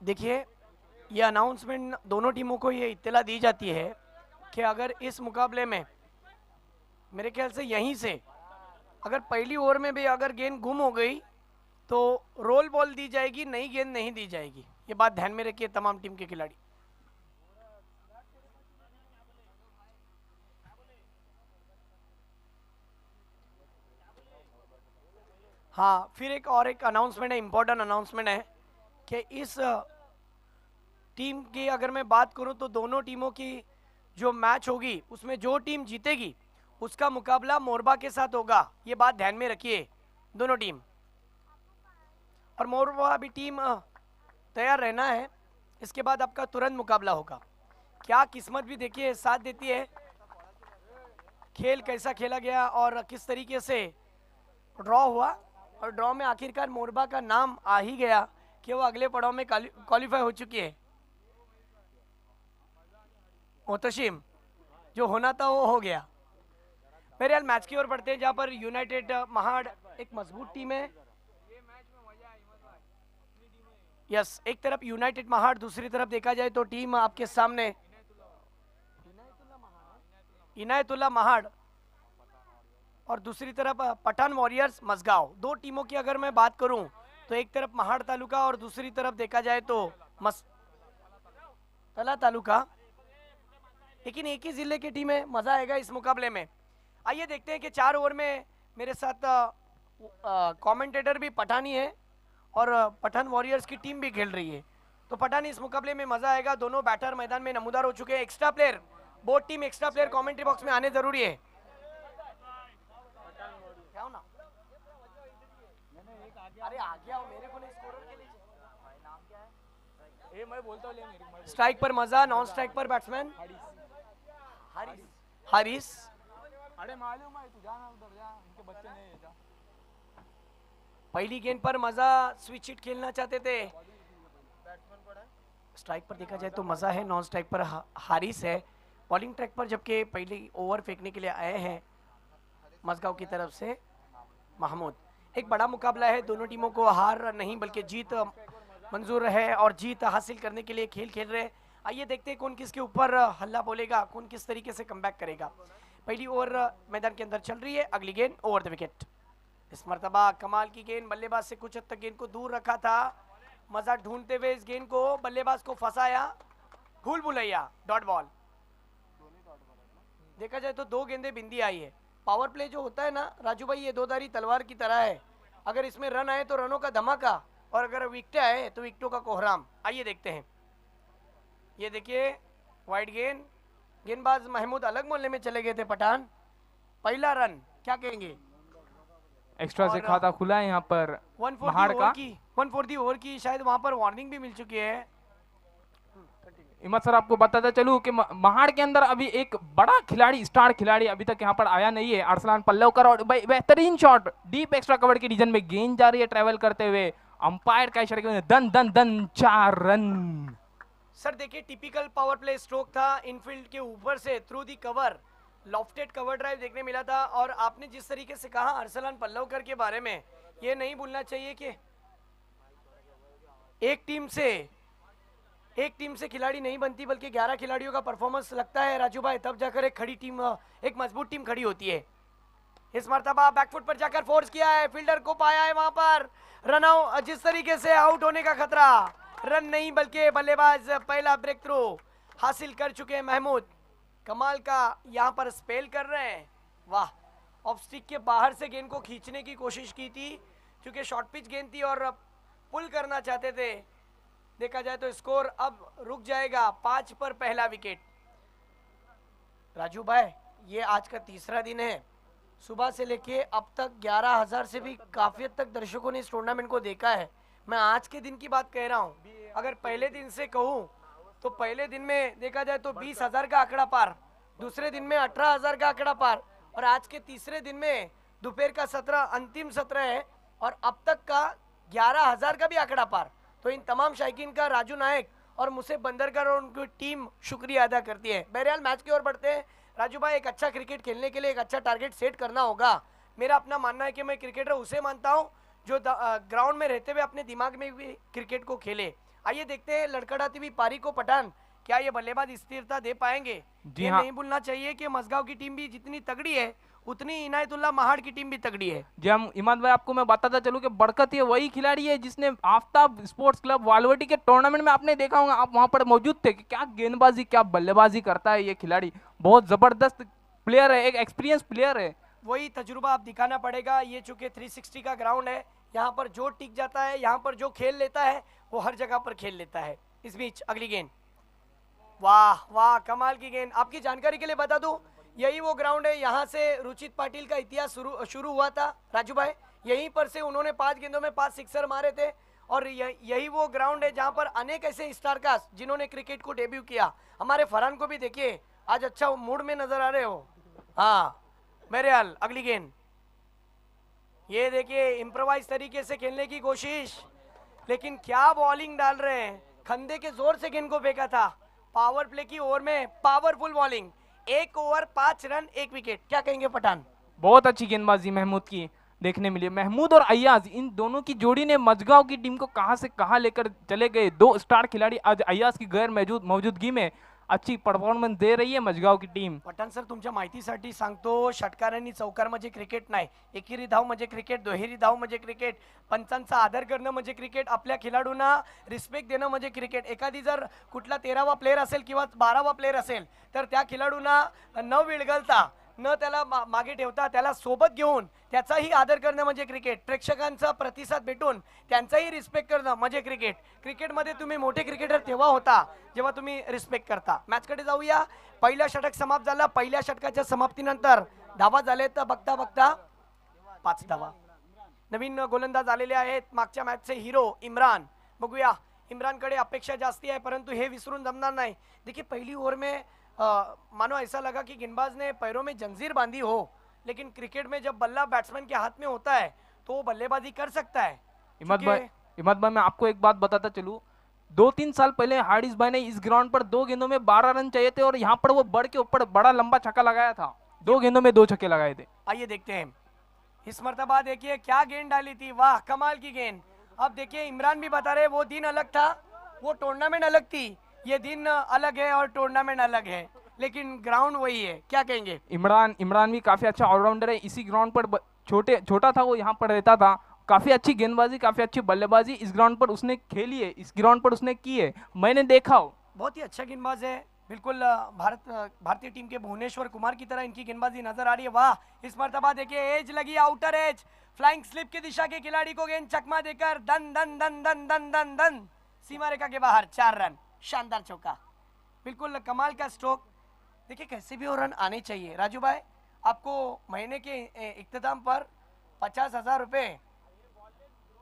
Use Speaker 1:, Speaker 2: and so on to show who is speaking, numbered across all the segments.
Speaker 1: देखिए, ये अनाउंसमेंट दोनों टीमों को ये इत्तला दी जाती है कि अगर इस मुकाबले में मेरे ख्याल से यहीं से अगर पहली ओवर में भी अगर गेंद गुम हो गई तो रोल बॉल दी जाएगी, नई गेंद नहीं दी जाएगी। ये बात ध्यान में रखिए तमाम टीम के खिलाड़ी। हाँ, फिर एक अनाउंसमेंट है, इम्पोर्टेंट अनाउंसमेंट है कि इस टीम की अगर मैं बात करूं तो दोनों टीमों की जो मैच होगी उसमें जो टीम जीतेगी उसका मुकाबला मोरबा के साथ होगा। ये बात ध्यान में रखिए दोनों टीम। और मोरबा अभी टीम तैयार रहना है, इसके बाद आपका तुरंत मुकाबला होगा। क्या किस्मत भी देखिए साथ देती है, खेल कैसा खेला गया और किस तरीके से ड्रॉ हुआ, और ड्रॉ में आखिरकार मोरबा का नाम आ ही गया कि वो अगले पड़ाव में क्वालिफाई हो चुकी है। मोहतशिम, जो होना था वो हो गया। मेरे हाल मैच की ओर बढ़ते हैं जहाँ पर यूनाइटेड महाड़ एक मजबूत टीम है। यस, एक तरफ यूनाइटेड महाड़, दूसरी तरफ देखा जाए तो टीम आपके सामने इनायतुल्लाह महाड़ और दूसरी तरफ पठान वॉरियर्स मसगांव। दो टीमों की अगर मैं बात करूं तो एक तरफ महाड़ तालुका और दूसरी तरफ देखा जाए तो तला तालुका, लेकिन एक ही जिले की टीम है। मजा आएगा इस मुकाबले में। आइए देखते हैं कि 4 ओवर में मेरे साथ कमेंटेटर भी पठानी है और पठान वॉरियर्स की टीम भी खेल रही है, तो पठानी इस मुकाबले में मजा आएगा। दोनों बैटर मैदान में नमूदार हो चुके हैं। Extra player, both team extra player commentary box में आने जरूरी है। ना अरे आ गया हो, मेरे को नहीं स्कोरर के लिए नाम क्या है? ए मैं बोलता हूं, ले मेरी स्ट्राइक पर मजा, नॉन स्ट्राइक पर बैट्समैन हारिस।
Speaker 2: अरे मालूम है, तू जाना उधर जा, उनके बच्चे नहीं है जा।
Speaker 1: पहली गेंद पर मजा स्विच हिट खेलना चाहते थे। स्ट्राइक पर देखा जाए तो मजा है, नॉन स्ट्राइक पर हारिस है। बॉलिंग ट्रैक पर जबकि पहली ओवर फेंकने के लिए आए हैं मसगांव की तरफ से महमूद। एक बड़ा मुकाबला है, दोनों टीमों को हार नहीं बल्कि जीत मंजूर है और जीत हासिल करने के लिए खेल खेल रहे हैं। आइए देखते हैं कौन किसके ऊपर हल्ला बोलेगा, कौन किस तरीके से कमबैक करेगा। पहली ओवर मैदान के अंदर चल रही है, अगली गेंद ओवर द विकेट। इस मरतबा कमाल की गेंद, बल्लेबाज से कुछ हद तक गेंद को दूर रखा था। मजा ढूंढते हुए इस गेंद को बल्लेबाज को फंसाया, भूल भुलैया, डॉट बॉल। देखा जाए तो 2 गेंदें बिंदी आई है। पावर प्ले जो होता है ना राजू भाई, ये 2-धारी तलवार की तरह है। अगर इसमें रन आए तो रनों का धमाका, और अगर विकेट आए तो विकेटों का कोहराम। आइए देखते हैं। ये देखिए वाइड गेंद, गेंदबाज महमूद अलग मोहल्ले में चले गए थे पठान। पहला रन, क्या कहेंगे?
Speaker 2: एक्स्ट्रा से खाता खुला है यहाँ पर
Speaker 1: 140 ओवर की शायद वहां पर वार्निंग भी मिल चुकी है।
Speaker 2: इमत सर, आपको बताता चलूं कि महाड़ के अंदर अभी एक बड़ा खिलाड़ी, स्टार खिलाड़ी अभी तक यहाँ पर आया नहीं है, अरसलान पल्लवकर। और बेहतरीन शॉट, डीप एक्स्ट्रा कवर के रीजन में गेंद जा रही है ट्रेवल करते हुए, अंपायर का इशारे के दन दन दन 4 रन।
Speaker 1: सर देखिए, टिपिकल पावर प्ले स्ट्रोक था, इनफील्ड के ऊपर से through the cover, lofted cover drive देखने मिला था। और आपने जिस तरीके से कहा अरसलान पल्लवकर के बारे में, ये नहीं भूलना चाहिए कि एक टीम से खिलाड़ी नहीं बनती बल्कि 11 खिलाड़ियों का परफॉर्मेंस लगता है राजू भाई, तब जाकर एक खड़ी टीम, एक मजबूत टीम खड़ी होती है। इस मर्तबा बैकफुट पर जाकर फोर्स किया है, फील्डर को पाया है वहां पर रन आउट, जिस तरीके से आउट होने का खतरा, रन नहीं बल्कि बल्लेबाज पहला ब्रेक थ्रू हासिल कर चुके हैं महमूद। कमाल का यहाँ पर स्पेल कर रहे हैं, वाह। ऑफ स्टिक के बाहर से गेंद को खींचने की कोशिश की थी क्योंकि शॉर्ट पिच गेंद थी और पुल करना चाहते थे। देखा जाए तो स्कोर अब रुक जाएगा 5 पर पहला विकेट। राजू भाई, ये आज का तीसरा दिन है, सुबह से लेके अब तक 11,000 से भी काफी हद तक दर्शकों ने इस टूर्नामेंट को देखा है। मैं आज के दिन की बात कह रहा हूँ, अगर पहले दिन से कहूँ तो पहले दिन में देखा जाए तो 20,000 का आंकड़ा पार, दूसरे दिन में 18,000 का आंकड़ा पार, और आज के तीसरे दिन में दोपहर का सत्र अंतिम सत्र है और अब तक का 11,000 का भी आंकड़ा पार। तो इन तमाम शायकीन का राजू नायक और मुझसे बंदरकर और उनकी टीम शुक्रिया अदा करती है। बहरहाल मैच की ओर बढ़ते हैं। राजू भाई, एक अच्छा क्रिकेट खेलने के लिए एक अच्छा टारगेट सेट करना होगा। मेरा अपना मानना है कि मैं क्रिकेटर उसे मानता हूं जो ग्राउंड में रहते हुए अपने दिमाग में भी क्रिकेट को खेले। आइए देखते हैं लड़खड़ाती हुई पारी को पठान क्या ये बल्लेबाज स्थिरता दे पाएंगे।
Speaker 2: जी
Speaker 1: ये
Speaker 2: हाँ।
Speaker 1: नहीं भूलना चाहिए कि मसगांव की टीम भी जितनी तगड़ी है उतनी इनायतुल्लाह महाड़ की टीम भी तगड़ी है।
Speaker 2: जी हम इमाद भाई, आपको मैं बताता चलूं कि बरकत ये वही खिलाड़ी है जिसने आफ्ताब स्पोर्ट्स क्लब वालवटी के टूर्नामेंट में आपने देखा होगा, आप वहां पर मौजूद थे, कि क्या गेंदबाजी क्या बल्लेबाजी करता है ये खिलाड़ी। बहुत जबरदस्त प्लेयर है, एक एक्सपीरियंस प्लेयर है।
Speaker 1: वही तजुर्बा आप दिखाना पड़ेगा। ये चूंकि 360 का ग्राउंड है, यहाँ पर जो टिक जाता है, यहाँ पर जो खेल लेता है वो हर जगह पर खेल लेता है। इस बीच अगली गेंद, वाह वाह कमाल की गेंद। आपकी जानकारी के लिए बता दूं, यही वो ग्राउंड है, यहाँ से रुचित पाटिल का इतिहास शुरू हुआ था राजू भाई। यहीं पर से उन्होंने 5 गेंदों में 5 सिक्सर मारे थे। और यही वो ग्राउंड है जहाँ पर अनेक ऐसे स्टारकास्ट जिन्होंने क्रिकेट को डेब्यू किया। हमारे फरहान को भी देखिए, आज अच्छा मूड में नजर आ रहे हो। हाँ मेरे हाल, अगली गेंद, ये देखिए इम्प्रोवाइज तरीके से खेलने की कोशिश, लेकिन क्या बॉलिंग डाल रहे हैं। खंदे के जोर से गेंद को फेंका था। पावर प्ले की ओवर में powerful bowling, 1 over 5 run 1 wicket. क्या कहेंगे पठान?
Speaker 2: बहुत अच्छी गेंदबाजी महमूद की देखने मिली। महमूद और अय्याज, इन दोनों की जोड़ी ने मजगांव की टीम को कहां से कहां लेकर चले गए। 2 स्टार खिलाड़ी आज अय्याज की गैर मौजूदगी में अच्छी परफॉर्मन्स दे रही है मजगांव की टीम।
Speaker 1: पठाण सर, तुमच्या माहितीसाठी सांगतो, षटकार आणि चौकार म्हणजे क्रिकेट नाही, एकेरी धाव म्हणजे क्रिकेट, दुहेरी धाव म्हणजे क्रिकेट, पंचांचा आदर करणं म्हणजे क्रिकेट, आपल्या खेळाडूंना रिस्पेक्ट देणं म्हणजे क्रिकेट। एखादी जर कुठला 13वा प्लेयर असेल किंवा 12वा प्लेयर असेल तर त्या खेळाडूंना न विळगलता, न त्याला मागे ठेवता, त्याला सोबत घेऊन त्याचाही आदर करणं म्हणजे क्रिकेट। प्रेक्षकांचा प्रतिसाद भेटून त्यांचाही रिस्पेक्ट करणं म्हणजे क्रिकेट। क्रिकेटमध्ये तुम्ही मोठे क्रिकेटर तेव्हा होता जेव्हा तुम्ही रिस्पेक्ट करता। मॅचकडे जाऊया। पहिला षटक समाप्त झाला। पहिल्या षटकाच्या समाप्तीनंतर धावा झाले तर बघता बघता 5 धावा। नवीन गोलंदाज आलेले आहेत, मागच्या मॅचचे हिरो इम्रान। बघूया, इम्रानकडे अपेक्षा जास्ती है परंतु हे विसरून जमणार नाही। देखिए पहली ओवर में मानो ऐसा लगा कि गेंदबाज ने पैरों में जंजीर बांधी हो, लेकिन क्रिकेट में जब बल्ला बैट्समैन के हाथ में होता है तो वो बल्लेबाजी कर सकता है।
Speaker 2: इमद भाई मैं आपको एक बात बताता चलूं, 2-3 साल पहले हार्डिस भाई ने इस ग्राउंड पर 2 गेंदों में 12 रन चाहिए थे और यहाँ पर वो बड़ के ऊपर बड़ा लंबा छक्का लगाया था। 2 गेंदों में 2 छक्के लगाए थे।
Speaker 1: आइए देखते हैं इस मर्तबा, देखिए क्या गेंद डाली थी, वाह कमाल की गेंद। अब देखिए इमरान भी बता रहे वो दिन अलग था, वो टूर्नामेंट अलग थी, ये दिन अलग है और टूर्नामेंट अलग है, लेकिन ग्राउंड वही है। क्या कहेंगे?
Speaker 2: इमरान भी काफी अच्छा ऑलराउंडर है। इसी ग्राउंड पर छोटा था वो, यहाँ पर रहता था। काफी अच्छी गेंदबाजी, काफी अच्छी बल्लेबाजी इस ग्राउंड पर उसने खेली है, इस ग्राउंड पर उसने की है, मैंने देखा हो।
Speaker 1: बहुत ही अच्छा गेंदबाज है, बिल्कुल भारतीय टीम के भुवनेश्वर कुमार की तरह इनकी गेंदबाजी नजर आ रही है। वाह इस मर्तबा देखिए एज लगी, आउटर एज, फ्लाइंग स्लिप की दिशा के खिलाड़ी को गेंद चकमा देकर दन दन दन दन दन दन दन सीमा रेखा के बाहर 4 रन। शानदार चौका, बिल्कुल कमाल का स्ट्रोक। देखिए कैसे भी वो रन आने चाहिए। राजू भाई, आपको महीने के इख्तिताम पर 50,000 रुपये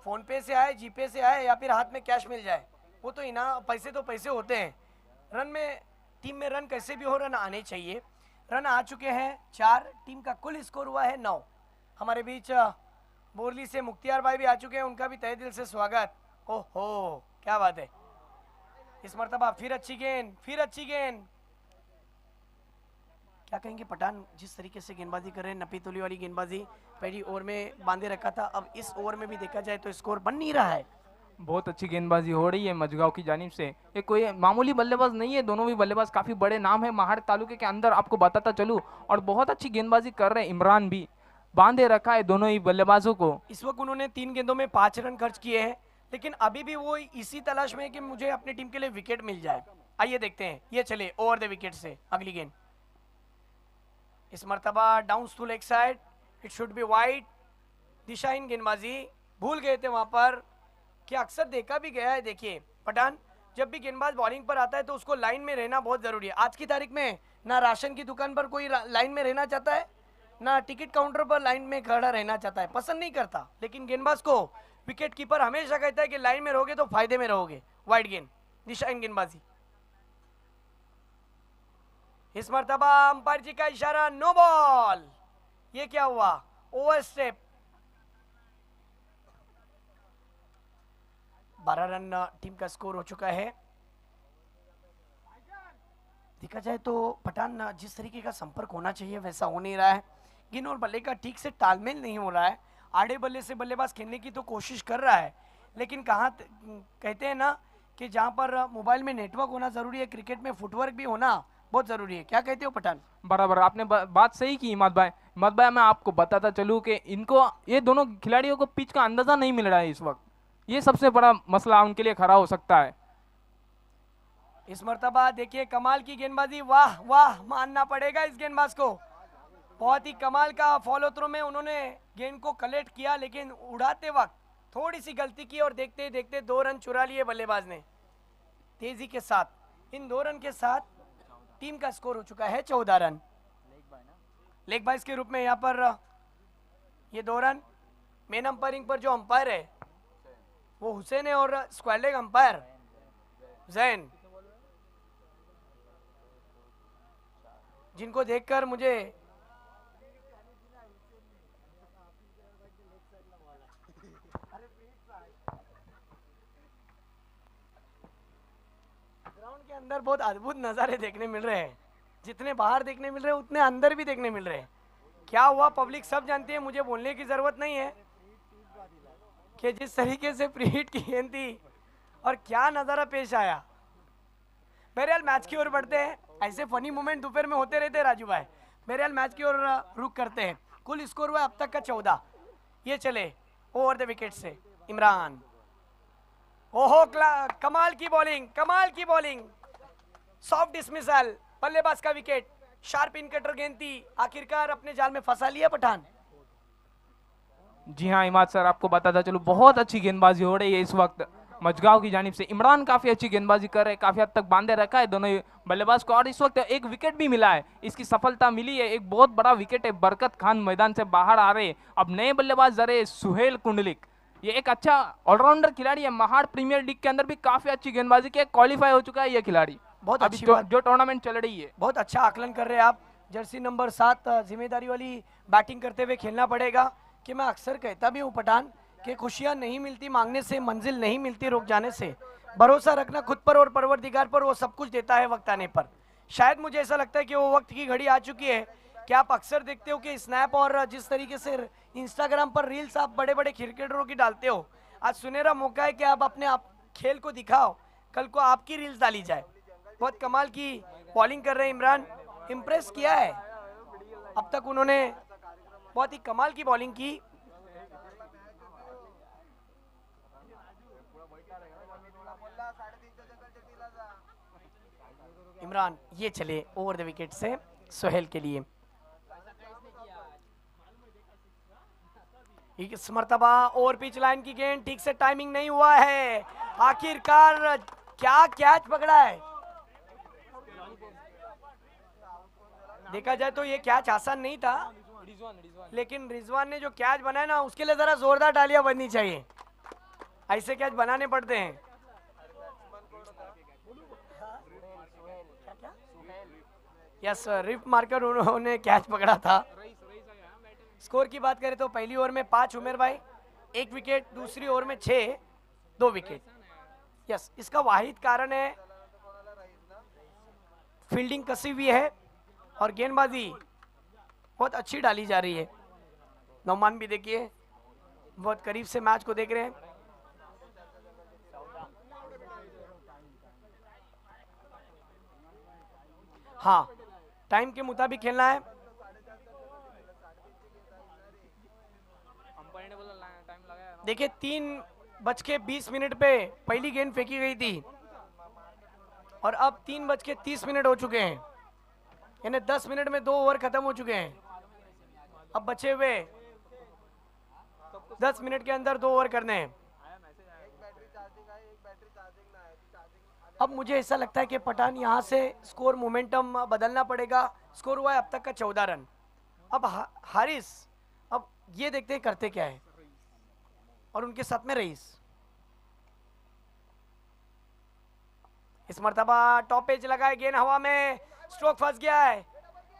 Speaker 1: फोन पे से आए, जीपे से आए या फिर हाथ में कैश मिल जाए, वो तो इनाम पैसे तो पैसे होते हैं। रन में, टीम में रन कैसे भी हो रन आने चाहिए। रन आ चुके हैं 4, टीम का कुल स्कोर हुआ है 9। हमारे बीच बोरली से मुख्तियार भाई भी आ चुके हैं, उनका भी तहे दिल से स्वागत। ओहो क्या बात है। इस मर्तबा फिर अच्छी गेंद, फिर अच्छी गेंद। क्या कहेंगे पठान, जिस तरीके से गेंदबाजी कर रहे हैं, नपी तुली वाली गेंदबाजी पहली ओवर में बांधे रखा था, अब इस ओवर में भी देखा जाए तो स्कोर बन नहीं रहा है।
Speaker 2: बहुत अच्छी गेंदबाजी हो रही है मजगांव की जानिब से। ये कोई मामूली बल्लेबाज नहीं है, दोनों भी बल्लेबाज काफी बड़े नाम है महाड़ तालुके के अंदर, आपको बताता चलूं। और बहुत अच्छी गेंदबाजी कर रहे हैं, इमरान भी बांधे रखा है दोनों ही बल्लेबाजों को।
Speaker 1: इस वक्त उन्होंने 3 गेंदों में 5 रन खर्च किए हैं, लेकिन अभी भी वो इसी तलाश में है कि मुझे अपनी टीम के लिए विकेट मिल जाए। आइए देखते हैं, ये चले ओवर द विकेट से अगली गेंद। इस मर्तबा down to leg side, it should be wide. दिशाहीन गेंदबाजी, भूल गए थे वहां पर कि अक्सर देखा भी गया है। देखिए पठान, जब भी गेंदबाज बॉलिंग पर आता है तो उसको लाइन में रहना बहुत जरूरी है। आज की तारीख में ना राशन की दुकान पर कोई लाइन में रहना चाहता है, ना टिकट काउंटर पर लाइन में खड़ा रहना चाहता है, पसंद नहीं करता। लेकिन गेंदबाज को विकेट कीपर हमेशा कहता है कि लाइन में रहोगे तो फायदे में रहोगे। वाइड गेंद, दिशाहीन गेंदबाजी। इस मर्तबा अंपायर जी का इशारा, नो बॉल। ये क्या हुआ? Over step. 12 रन टीम का स्कोर हो चुका है। देखा जाए तो पठान, जिस तरीके का संपर्क होना चाहिए वैसा हो नहीं रहा है। गेंद और बल्ले का ठीक से तालमेल नहीं हो रहा है। आड़े बल्ले से बल्लेबाज खेलने की तो कोशिश कर रहा है, लेकिन कहते हैं ना कि जहाँ पर मोबाइल में नेटवर्क होना ज़रूरी है, क्रिकेट में फुटवर्क भी होना बहुत ज़रूरी है। क्या कहते हो पठान?
Speaker 2: बराबर, आपने बात सही की हिम्मत भाई। हिम्मत भाई, मैं आपको बताता चलूँ कि इनको, ये दोनों खिलाड़ियों को पिच का अंदाजा नहीं मिल रहा है इस वक्त। ये सबसे बड़ा मसला उनके लिए खड़ा हो सकता है।
Speaker 1: इस मर्तबा देखिए कमाल की गेंदबाजी, वाह वाह मानना पड़ेगा इस गेंदबाज को। बहुत ही कमाल का फॉलो थ्रू में उन्होंने गेंद को कलेक्ट किया, लेकिन उड़ाते वक्त थोड़ी सी गलती की और देखते देखते 2 रन चुरा लिए बल्लेबाज ने तेजी के साथ। इन 2 रन के साथ टीम का स्कोर हो चुका है 14 रन। लेग बाइस के रूप में यहाँ पर ये 2 रन। मेन अंपायरिंग पर जो अंपायर है वो हुसैन है और स्क्वायर लेग अंपायर जैन, जिनको देखकर मुझे ग्राउंड के अंदर बहुत अद्भुत नज़ारे देखने मिल रहे हैं। जितने बाहर देखने मिल रहे हैं उतने अंदर भी देखने मिल रहे हैं। क्या हुआ पब्लिक सब जानती है, मुझे बोलने की ज़रूरत नहीं है कि जिस तरीके से प्री हिट की गेंद थी और क्या नज़ारा पेश आया। बहरहाल मैच की ओर बढ़ते हैं। ऐसे फनी मोमेंट दोपहर में होते रहते हैं राजू भाई। बहरहाल मैच की ओर रुक करते हैं। कुल स्कोर हुआ अब तक का 14। ये चले ओवर द विकेट से इमरान। ओहो कमाल की बॉलिंग, कमाल की बॉलिंग, सॉफ्ट डिसमिसल, बल्लेबाज का विकेट। शार्प इन कटर गेंद थी, आखिरकार अपने जाल में फंसा लिया पठान।
Speaker 2: जी हाँ इमाद सर, आपको बताता चलूँ बहुत अच्छी गेंदबाजी हो रही है इस वक्त मजगांव की जानिब से। इमरान काफी अच्छी गेंदबाजी कर रहे हैं, काफी हद तक बांधे रखा है दोनों बल्लेबाज को, और इस वक्त एक विकेट भी मिला है, इसकी सफलता मिली है। एक बहुत बड़ा विकेट है, बरकत खान मैदान से बाहर आ रहे। अब नए बल्लेबाज जरे सुहेल कुंडलिक, ये एक अच्छा ऑलराउंडर खिलाड़ी है। महाड़ प्रीमियर लीग के अंदर भी काफी अच्छी गेंदबाजी की, क्वालिफाई हो चुका है ये खिलाड़ी।
Speaker 1: बहुत अच्छी
Speaker 2: जो टूर्नामेंट चल रही है।
Speaker 1: बहुत अच्छा आकलन कर रहे हैं आप। जर्सी नंबर 7 जिम्मेदारी वाली बैटिंग करते हुए खेलना पड़ेगा। कि मैं अक्सर कहता भी हूँ पठान कि खुशियाँ नहीं मिलती मांगने से, मंजिल नहीं मिलती रुक जाने से। भरोसा रखना खुद पर और परवरदिगार पर, वो सब कुछ देता है वक्त आने पर। शायद मुझे ऐसा लगता है कि वो वक्त की घड़ी आ चुकी है कि आप अक्सर देखते हो कि स्नैप और जिस तरीके से इंस्टाग्राम पर रील्स आप बड़े बड़े क्रिकेटरों की डालते हो, आज सुनहरा मौका है कि आप अपने आप खेल को दिखाओ, कल को आपकी रील्स डाली जाए। बहुत कमाल की बॉलिंग कर रहे हैं इमरान, इम्प्रेस किया है अब तक उन्होंने, बहुत ही कमाल की बॉलिंग की। इमरान ये चले ओवर द विकेट से सोहेल के लिए। इस मर्तबा ओवर पिच लाइन की गेंद, ठीक से टाइमिंग नहीं हुआ है। आखिरकार क्या कैच पकड़ा है। देखा जाए तो ये कैच आसान नहीं था, लेकिन रिजवान ने जो कैच बनाया ना उसके लिए जरा जोरदार तालियां बननी चाहिए। ऐसे कैच बनाने पड़ते हैं। यस, रिप मार्कर उन्होंने कैच पकड़ा था। स्कोर की बात करें तो पहली ओवर में 5 उमेर भाई, 1 विकेट, दूसरी ओवर में 6, 2 विकेट। यस, इसका वाहिद कारण है फील्डिंग कसी हुई है और गेंदबाजी बहुत अच्छी डाली जा रही है। नौमान भी देखिए बहुत करीब से मैच को देख रहे हैं। हाँ, टाइम के मुताबिक खेलना है। देखिए 3:20 पे पहली गेंद फेंकी गई थी और अब 3:30 हो चुके हैं, यानी 10 मिनट में 2 ओवर खत्म हो चुके हैं। अब बचे हुए 10 मिनट के अंदर 2 ओवर करने हैं। अब मुझे ऐसा लगता है कि पठान यहाँ से स्कोर मोमेंटम बदलना पड़ेगा। स्कोर हुआ है अब तक का 14 रन। अब हारिस, अब ये देखते हैं करते क्या है, और उनके साथ में रईस। इस मर्तबा टॉप पेज लगाए, गेंद हवा में, स्ट्रोक फंस गया है,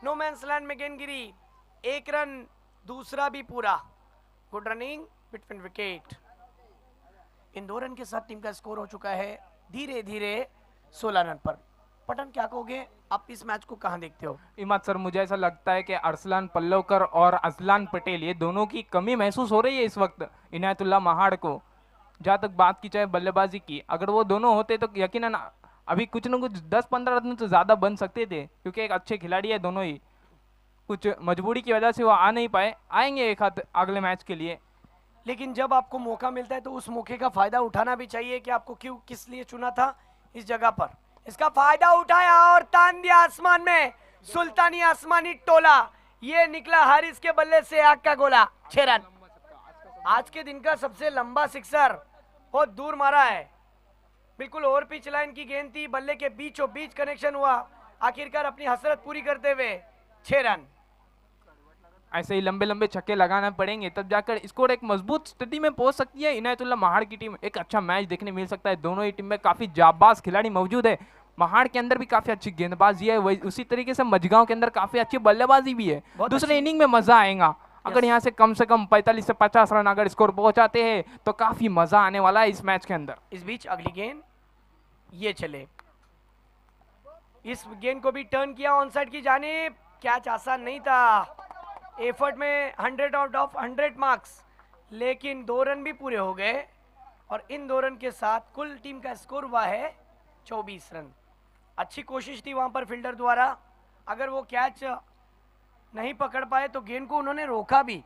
Speaker 1: नो मैंस लैंड में गेंद गिरी। 1 रन, दूसरा भी पूरा। Good running between wicket. इन 2 रन के साथ टीम का स्कोर हो चुका है धीरे धीरे 16 रन पर। पठान क्या कहोगे, आप इस मैच को कहाँ देखते हो?
Speaker 2: इमाद सर, मुझे ऐसा लगता है कि अरसलान पल्लवकर और अजलान पटेल ये दोनों की कमी महसूस हो रही है इस वक्त इनायतुल्लाह महाड़ को। जहाँ तक बात की जाए बल्लेबाजी की, अगर वो दोनों होते तो यकीनन अभी कुछ न कुछ 10-15 रन तो ज़्यादा बन सकते थे, क्योंकि एक अच्छे खिलाड़ी है दोनों ही। कुछ मजबूरी की वजह से वो आ नहीं पाए, आएंगे एक हाथ अगले मैच के लिए।
Speaker 1: लेकिन जब आपको मौका मिलता है तो उस मौके का फायदा उठाना भी चाहिए कि आपको क्यों, किस लिए चुना था इस जगह पर। इसका फायदा उठाया और तान दिया आसमान में, सुल्तानी आसमानी टोला। ये निकला हारिस के बल्ले से आग का गोला, 6 रन। आज के दिन का सबसे लंबा सिक्सर, बहुत दूर मारा है, बिल्कुल ओवर पिच लाइन की गेंद थी, बल्ले के बीचों बीच कनेक्शन हुआ, आखिरकार अपनी हसरत पूरी करते हुए 6 रन।
Speaker 2: ऐसे ही लंबे लंबे छक्के लगाना पड़ेंगे, तब जाकर स्कोर एक मजबूत स्थिति में पहुंच सकती है इनायतुल्लाह महाड़ की टीम। एक अच्छा मैच देखने मिल सकता है, दोनों ही टीम में काफी जाबाज खिलाड़ी मौजूद है। महाड़ के अंदर भी काफी अच्छी गेंदबाजी है, वही उसी तरीके से मझगांव के अंदर काफी अच्छी बल्लेबाजी भी है। दूसरे इनिंग में मजा आएगा। अगर यहाँ से कम 45 से 50 रन अगर स्कोर पहुंचाते हैं तो काफी मजा आने वाला है इस मैच के अंदर।
Speaker 1: इस बीच अगली गेंद ये चले, इस गेंद को भी टर्न किया ऑन साइड की जानिब। कैच आसान नहीं था, एफर्ट में 100 आउट ऑफ 100 मार्क्स, लेकिन 2 रन भी पूरे हो गए और इन 2 रन के साथ कुल टीम का स्कोर हुआ है 24 रन। अच्छी कोशिश थी वहां पर फील्डर द्वारा, अगर वो कैच नहीं पकड़ पाए तो गेंद को उन्होंने रोका भी।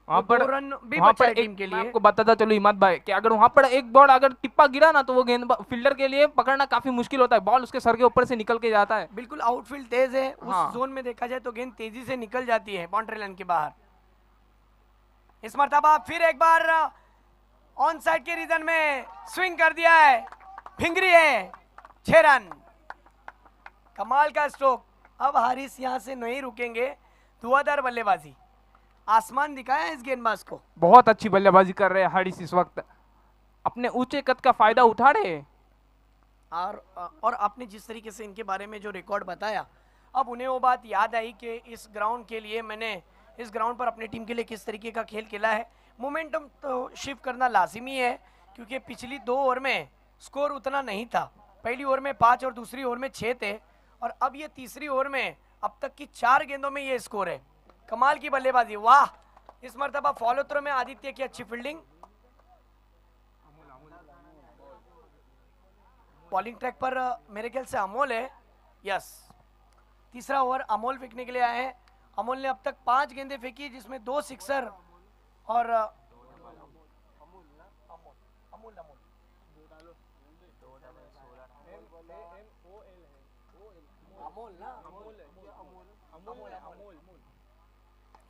Speaker 2: वहाँ पर
Speaker 1: 2 रन भी बचा टीम के लिए।
Speaker 2: आपको बताता चलो इमाद भाई कि अगर वहाँ पर एक बॉल अगर टिप्पा गिरा ना तो वो गेंद फील्डर के लिए पकड़ना काफी मुश्किल होता है, बॉल उसके सर के ऊपर से निकल के जाता है।
Speaker 1: बिल्कुल आउटफील्ड तेज है,
Speaker 2: हाँ।
Speaker 1: उस जोन में देखा जाए तो गेंद तेजी से निकल जाती है बाउंड्री लाइन के बाहर। इस मर्तबा फिर एक बार ऑन साइड के रीजन में स्विंग कर दिया है, फिंगरी है, 6 रन। कमाल का स्ट्रोक। अब हारिस यहां से नहीं रुकेंगे, धुआंधार बल्लेबाजी, आसमान दिखाया इस गेंदबाज को।
Speaker 2: बहुत अच्छी बल्लेबाजी कर रहे हैं हारिस इस वक्त, अपने ऊंचे कद का फायदा उठा रहे हैं।
Speaker 1: और आपने जिस तरीके से इनके बारे में जो रिकॉर्ड बताया, अब उन्हें वो बात याद आई कि इस ग्राउंड के लिए मैंने इस ग्राउंड पर अपनी टीम के लिए किस तरीके का खेल खेला है। मोमेंटम तो शिफ्ट करना लाजिमी है, क्योंकि पिछली 2 ओवर में स्कोर उतना नहीं था। पहली ओवर में 5 और दूसरी ओवर में 6 थे, और अब ये तीसरी ओवर में अब तक की 4 गेंदों में ये स्कोर है। कमाल की बल्लेबाजी, वाह। इस मर्तबा फॉलो थ्रो में आदित्य की अच्छी फील्डिंग, बॉलिंग ट्रैक पर मेरे ख्याल से अमोल है, यस। तीसरा ओवर अमोल फेंकने के लिए आए हैं। अमोल ने अब तक 5 गेंदें फेंकी, जिसमें 2 सिक्सर और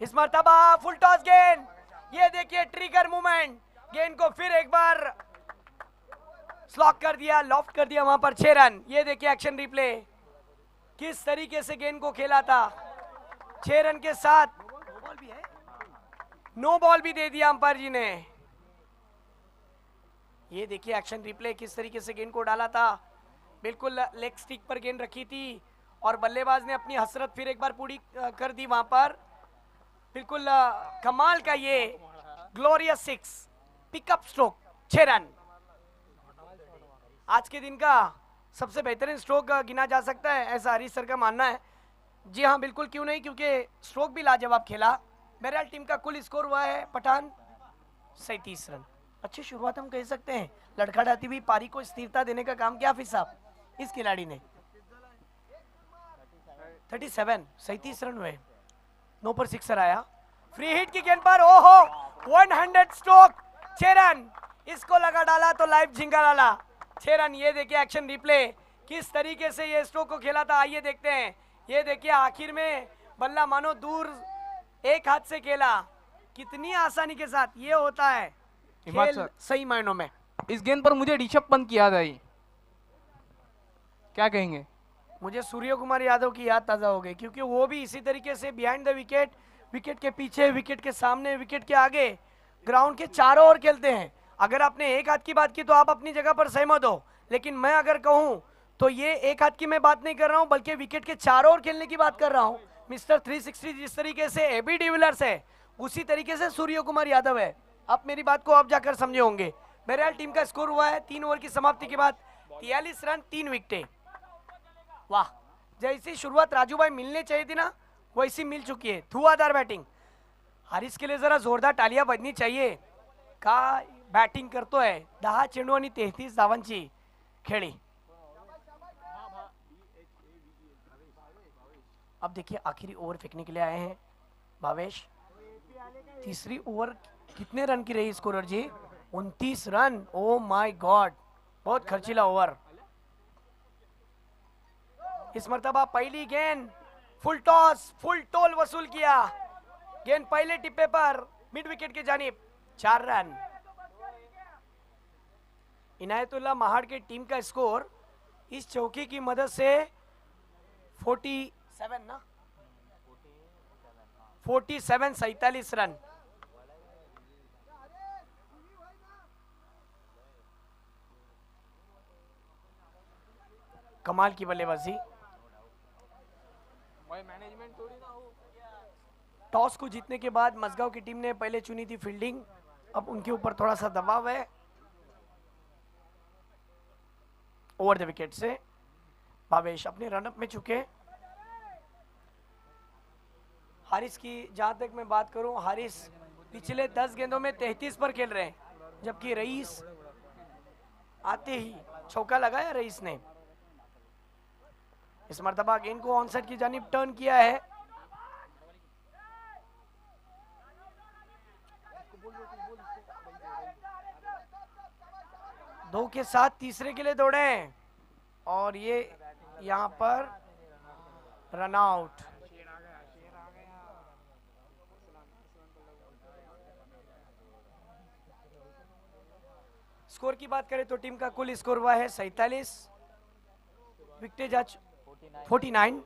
Speaker 1: इस मर्तबा फुल टॉस गेंद, ये देखिए ट्रिगर मूवमेंट, गेंद को फिर एक बार स्लॉक कर दिया, लॉफ्ट कर दिया वहां पर, 6 रन। ये देखिए एक्शन रिप्ले, किस तरीके से गेंद को खेला था। 6 रन के साथ नो बॉल भी दे दिया अंपायर जी ने। ये देखिए एक्शन रिप्ले, किस तरीके से गेंद को डाला था, बिल्कुल लेग स्टिक पर गेंद रखी थी और बल्लेबाज ने अपनी हसरत फिर एक बार पूरी कर दी वहां पर। बिल्कुल कमाल का ये ग्लोरियस 6 पिकअप स्ट्रोक, 6 रन। आज के दिन का सबसे बेहतरीन स्ट्रोक गिना जा सकता है, ऐसा हरीश सर का मानना है। जी हाँ, बिल्कुल, क्यों नहीं, क्योंकि स्ट्रोक भी लाजवाब खेला। बहरहाल टीम का कुल स्कोर हुआ है पठान 37 रन। अच्छी शुरुआत हम कह सकते हैं, लड़खड़ाती हुई पारी को स्थिरता देने का काम किया हाफिज साहब इस खिलाड़ी ने। 37 रन हुए, 9 पर सिक्सर आया, फ्री हिट की गेंद पर, ओहो 100 स्ट्रोक, 6 रन। इसको लगा डाला तो लाइव झिंगा डाला, 6 रन। ये देखिए एक्शन रिप्ले, किस तरीके से ये स्ट्रोक को खेला था, आइए देखते हैं। ये देखिए आखिर में बल्ला मानो दूर एक हाथ से खेला, कितनी आसानी के साथ ये होता है खेल सही मायनों में।
Speaker 2: इस गेंद पर मुझे ऋषभ पंत की याद आई, क्या कहेंगे?
Speaker 1: मुझे सूर्य कुमार यादव की याद ताजा हो गई, क्योंकि वो भी इसी तरीके से बिहाइंड द विकेट, विकेट के पीछे, विकेट के सामने, विकेट के आगे, ग्राउंड के चारों ओर खेलते हैं। अगर आपने एक हाथ की बात की तो आप अपनी जगह पर सहमत हो, लेकिन मैं अगर कहूं तो ये एक हाथ की मैं बात नहीं कर रहा हूं, बल्कि विकेट के चारों ओर खेलने की बात कर रहा हूं। मिस्टर 360 जिस तरीके से एबी डिविलियर्स है, उसी तरीके से सूर्य कुमार यादव है। आप मेरी बात को आप जाकर समझे होंगे। बहरहाल टीम का स्कोर हुआ है 3 ओवर की समाप्ति के बाद 43 रन, 3 विकेटें। वाह, जैसी शुरुआत राजू भाई मिलने चाहिए थी ना वैसी मिल चुकी है। धुआंधार बैटिंग, हारिस के लिए जरा जोरदार टालियां बजनी चाहिए। का बॅटिंग करतोय, 10 चेंडू आणि 33 धावांची खेळी। अब देखिए आखिरी ओवर फेंकने के लिए आए हैं भावेश। तीसरी ओवर कितने रन की रही scorer ji? 29 run. Oh my god, बहुत खर्चीला ओवर। इस मर्तबा पहली गेंद, फुल टॉस, फुल टोल वसूल किया। गेंद पहले टिप्पे पर मिड विकेट की जानिब, 4 रन। इनायतुल्लाह महाड़ के टीम का स्कोर इस चौके की मदद से 47 ना, 47 रन। कमाल की बल्लेबाजी। टॉस को जीतने के बाद मजगांव की टीम ने पहले चुनी थी फील्डिंग, अब उनके ऊपर थोड़ा सा दबाव है। ओवर द विकेट से भावेश अपने रनअप में चुके। हारिस की जहां तक मैं बात करूं, हारिस पिछले 10 गेंदों में 33 पर खेल रहे हैं, जबकि रईस आते ही चौका लगाया रईस ने। इस मर्तबा गेंद को ऑन साइड की जानिब टर्न किया है। दो के साथ तीसरे के लिए दौड़े और ये यहां पर रन आउट। स्कोर की बात करें तो टीम का कुल स्कोर हुआ है 47, विकेटेज आज 49,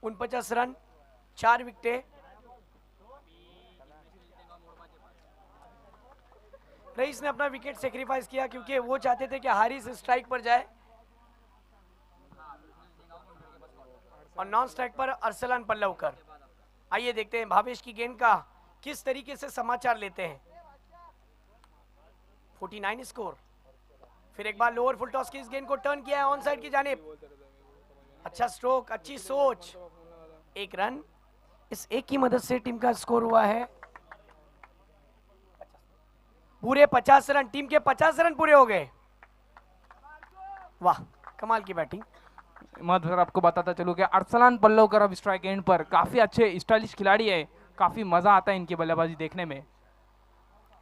Speaker 1: 49 रन, 4 विकेटें। रईस ने अपना विकेट सेक्रीफाइस किया क्योंकि वो चाहते थे कि हारिस स्ट्राइक पर जाए और नॉन स्ट्राइक पर अरसलान पल्लवकर। आइए देखते हैं भावेश की गेंद का किस तरीके से समाचार लेते हैं। 49 स्कोर। फिर एक बार लोअर फुल टॉस की इस गेंद को टर्न किया है ऑन साइड की जानिब। अच्छा स्ट्रोक, अच्छी सोच, 1 रन। इस एक की मदद से टीम का स्कोर हुआ है पूरे 50 रन। टीम के 50 रन पूरे हो गए। वाह, कमाल की बैटिंग।
Speaker 2: मैं सर आपको बताता चलूं कि अरसलान पल्लवकर अब स्ट्राइक एंड पर काफी अच्छे स्टाइलिश खिलाड़ी है, काफी मजा आता है इनकी बल्लेबाजी देखने में।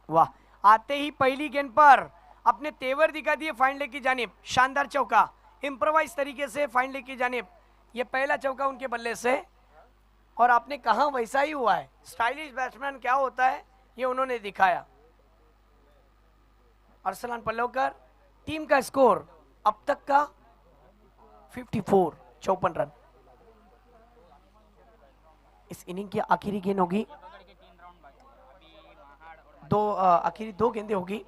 Speaker 1: वाह, आते ही पहली गेंद पर अपने तेवर दिखा दिए फाइन लेग की जानिब। शानदार चौका, इंप्रोवाइज तरीके से फाइन लेग की जानिब। ये पहला चौका उनके बल्ले से, और आपने कहा वैसा ही हुआ है। स्टाइलिश बैट्समैन क्या होता है ये उन्होंने दिखाया। अरसलान पल्लवकर, टीम का स्कोर अब तक का 54 रन। इस इनिंग की आखिरी गेंद होगी, आखिरी 2 गेंदें होगी।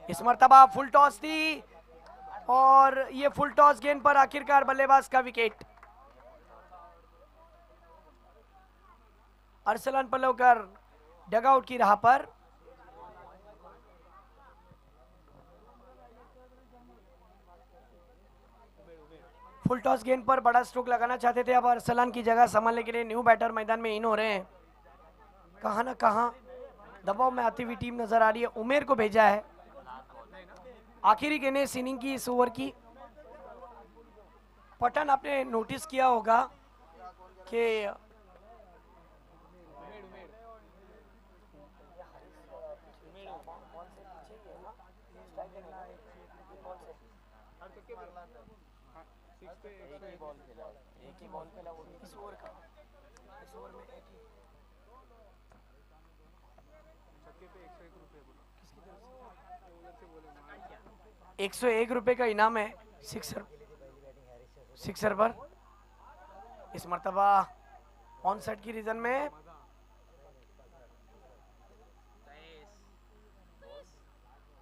Speaker 1: इस मर्तबा फुल टॉस थी और ये फुल टॉस गेंद पर आखिरकार बल्लेबाज का विकेट। अरसलान पल्लवकर डगआउट की राह पर। फुल टॉस गेंद पर बड़ा स्ट्रोक लगाना चाहते थे, अब अरसलान की जगह संभालने के लिए न्यू बैटर मैदान में इन हो रहे हैं। कहां ना कहां दबाव में आती हुई टीम नजर आ रही है। उमेर को भेजा है। आखिरी गेंद इस इनिंग की, इस ओवर की। पठान, आपने नोटिस किया होगा कि एक ही बॉल खेला इस ओवर का, इस ओवर में एक ही। 101 रुपए का इनाम है सिक्सर पर। इस मर्तबा ऑन साइड की रीजन में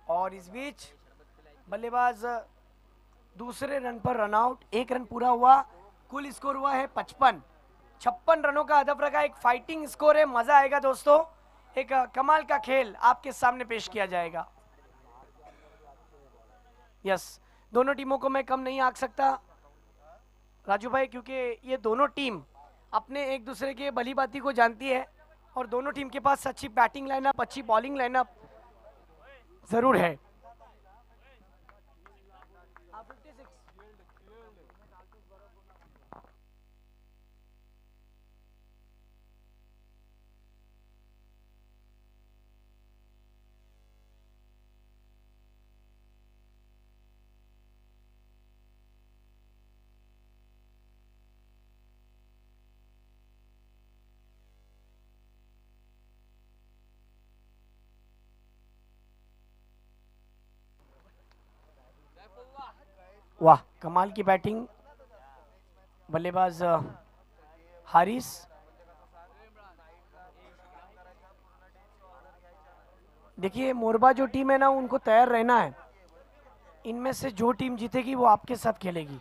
Speaker 1: और इस बीच बल्लेबाज दूसरे रन पर रन आउट। 1 रन पूरा हुआ, कुल स्कोर हुआ है 55। 56 रनों का हदफ रखा, एक फाइटिंग स्कोर है, मजा आएगा दोस्तों, एक कमाल का खेल आपके सामने पेश किया जाएगा। यस, दोनों टीमों को मैं कम नहीं आंक सकता राजू भाई, क्योंकि ये दोनों टीम अपने एक दूसरे के भली बाती को जानती है और दोनों टीम के पास अच्छी बैटिंग लाइनअप, अच्छी बॉलिंग लाइनअप जरूर है। वाह, कमाल की बैटिंग, बल्लेबाज हारिस। देखिए मोरबा जो टीम है ना, उनको तैयार रहना है, इनमें से जो टीम जीतेगी वो आपके साथ खेलेगी।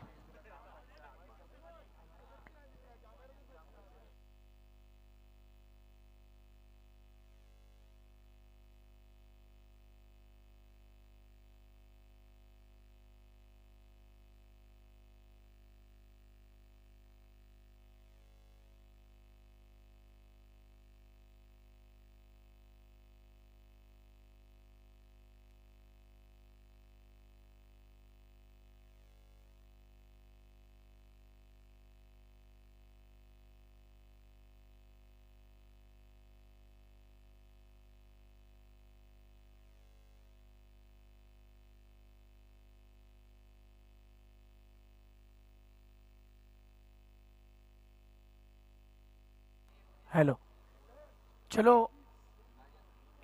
Speaker 1: हेलो, चलो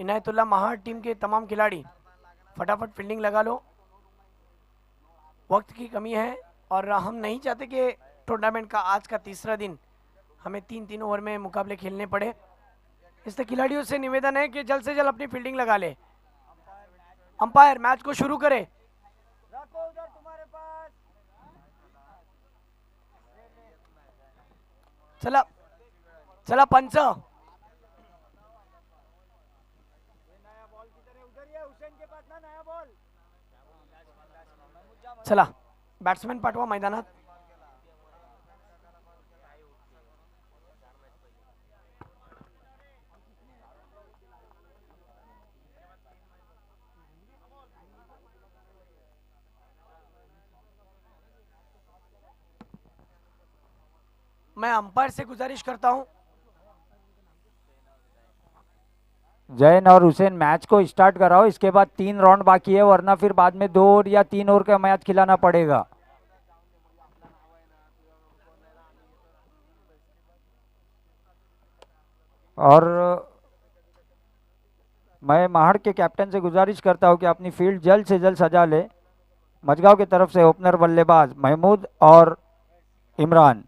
Speaker 1: इनायतुल्ला महार टीम के तमाम खिलाड़ी फटाफट फील्डिंग लगा लो, वक्त की कमी है और हम नहीं चाहते कि टूर्नामेंट का आज का तीसरा दिन हमें 3-3 ओवर में मुकाबले खेलने पड़े, इसलिए खिलाड़ियों से निवेदन है कि जल्द से जल्द अपनी फील्डिंग लगा ले। अंपायर मैच को शुरू करे। चला चला पंच, चला बॅट्समॅन पाठवा मैदानात। मैं अंपायर से गुजारिश करता हूं,
Speaker 3: जैन और हुसैन मैच को स्टार्ट कराओ, इसके बाद 3 राउंड बाकी है, वरना फिर बाद में 2 ओवर या 3 ओवर का मैच खिलाना पड़ेगा। और मैं महाड़ के कैप्टन से गुजारिश करता हूं कि अपनी फील्ड जल्द से जल्द सजा ले। मजगांव की तरफ से ओपनर बल्लेबाज महमूद और इमरान,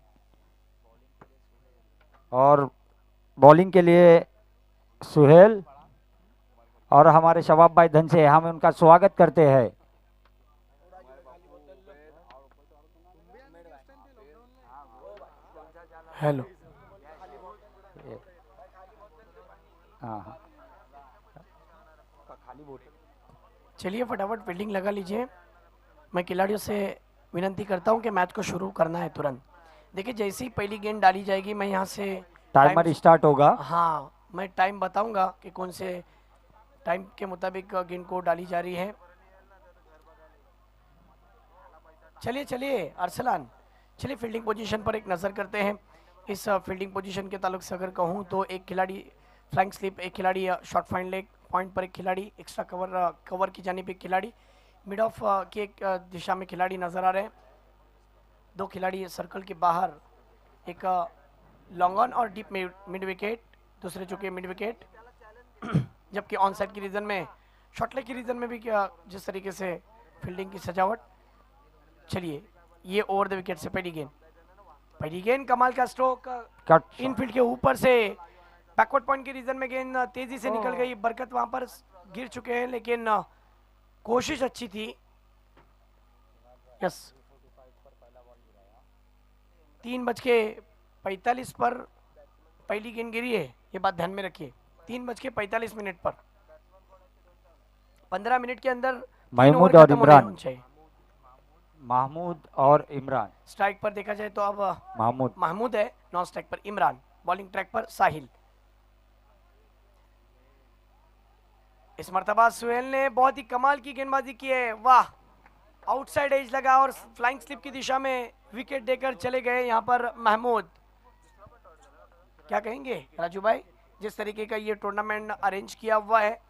Speaker 3: और बॉलिंग के लिए सुहेल और हमारे शबाब भाई धन से हम उनका स्वागत करते हैं।
Speaker 1: हेलो,
Speaker 3: हाँ,
Speaker 1: चलिए फटाफट फील्डिंग लगा लीजिए। मैं खिलाड़ियों से विनती करता हूं कि मैच को शुरू करना है तुरंत। देखिए जैसे ही पहली गेंद डाली जाएगी मैं यहाँ से
Speaker 3: टाइमर स्टार्ट होगा।
Speaker 1: हाँ, मैं टाइम बताऊंगा कि कौन से टाइम के मुताबिक गेंद को डाली जा रही है। चलिए चलिए अरसलान, चलिए फील्डिंग पोजीशन पर एक नज़र करते हैं। इस फील्डिंग पोजीशन के ताल्लुक से अगर कहूँ तो एक खिलाड़ी फ्लैंक स्लिप, एक खिलाड़ी शॉर्ट फाइन लेग पॉइंट पर, एक खिलाड़ी एक्स्ट्रा कवर की जानिब एक खिलाड़ी, मिड ऑफ की एक दिशा में खिलाड़ी नज़र आ रहे हैं। 2 खिलाड़ी सर्कल के बाहर, एक लॉन्ग ऑन और डीप मिड विकेट, दूसरे चुके मिड विकेट। जबकि ऑन साइड की रीजन में, शॉर्ट लेग की रीजन में भी क्या जिस तरीके से फील्डिंग की सजावट। चलिए ये ओवर द विकेट से पहली गेंद कमाल का स्ट्रोक, इनफील्ड के ऊपर से बैकवर्ड पॉइंट की रीजन में गेंद तेजी से निकल गई। बरकत वहां पर गिर चुके हैं लेकिन कोशिश अच्छी थी। यस, 3 बज के 45 पर पहली गेंद गिरी है, ये बात ध्यान में रखिए। 3:45 पर 15 मिनट के अंदर 3
Speaker 3: महमूद
Speaker 1: ओवर
Speaker 3: और
Speaker 1: खत्म होने
Speaker 3: इमरान।
Speaker 1: होने चाहिए।
Speaker 3: महमूद और इमरान।
Speaker 1: स्ट्राइक पर देखा जाए तो अब
Speaker 3: महमूद।
Speaker 1: महमूद है, नॉन स्ट्राइक पर इमरान, बॉलिंग ट्रैक पर साहिल। इस मर्तबा सुहेल ने बहुत ही कमाल की गेंदबाजी की है, वाह। आउटसाइड एज लगा और फ्लाइंग स्लिप की दिशा में विकेट देकर चले गए यहाँ पर महमूद। क्या कहेंगे राजू भाई, जिस तरीके का ये टूर्नामेंट अरेंज किया हुआ है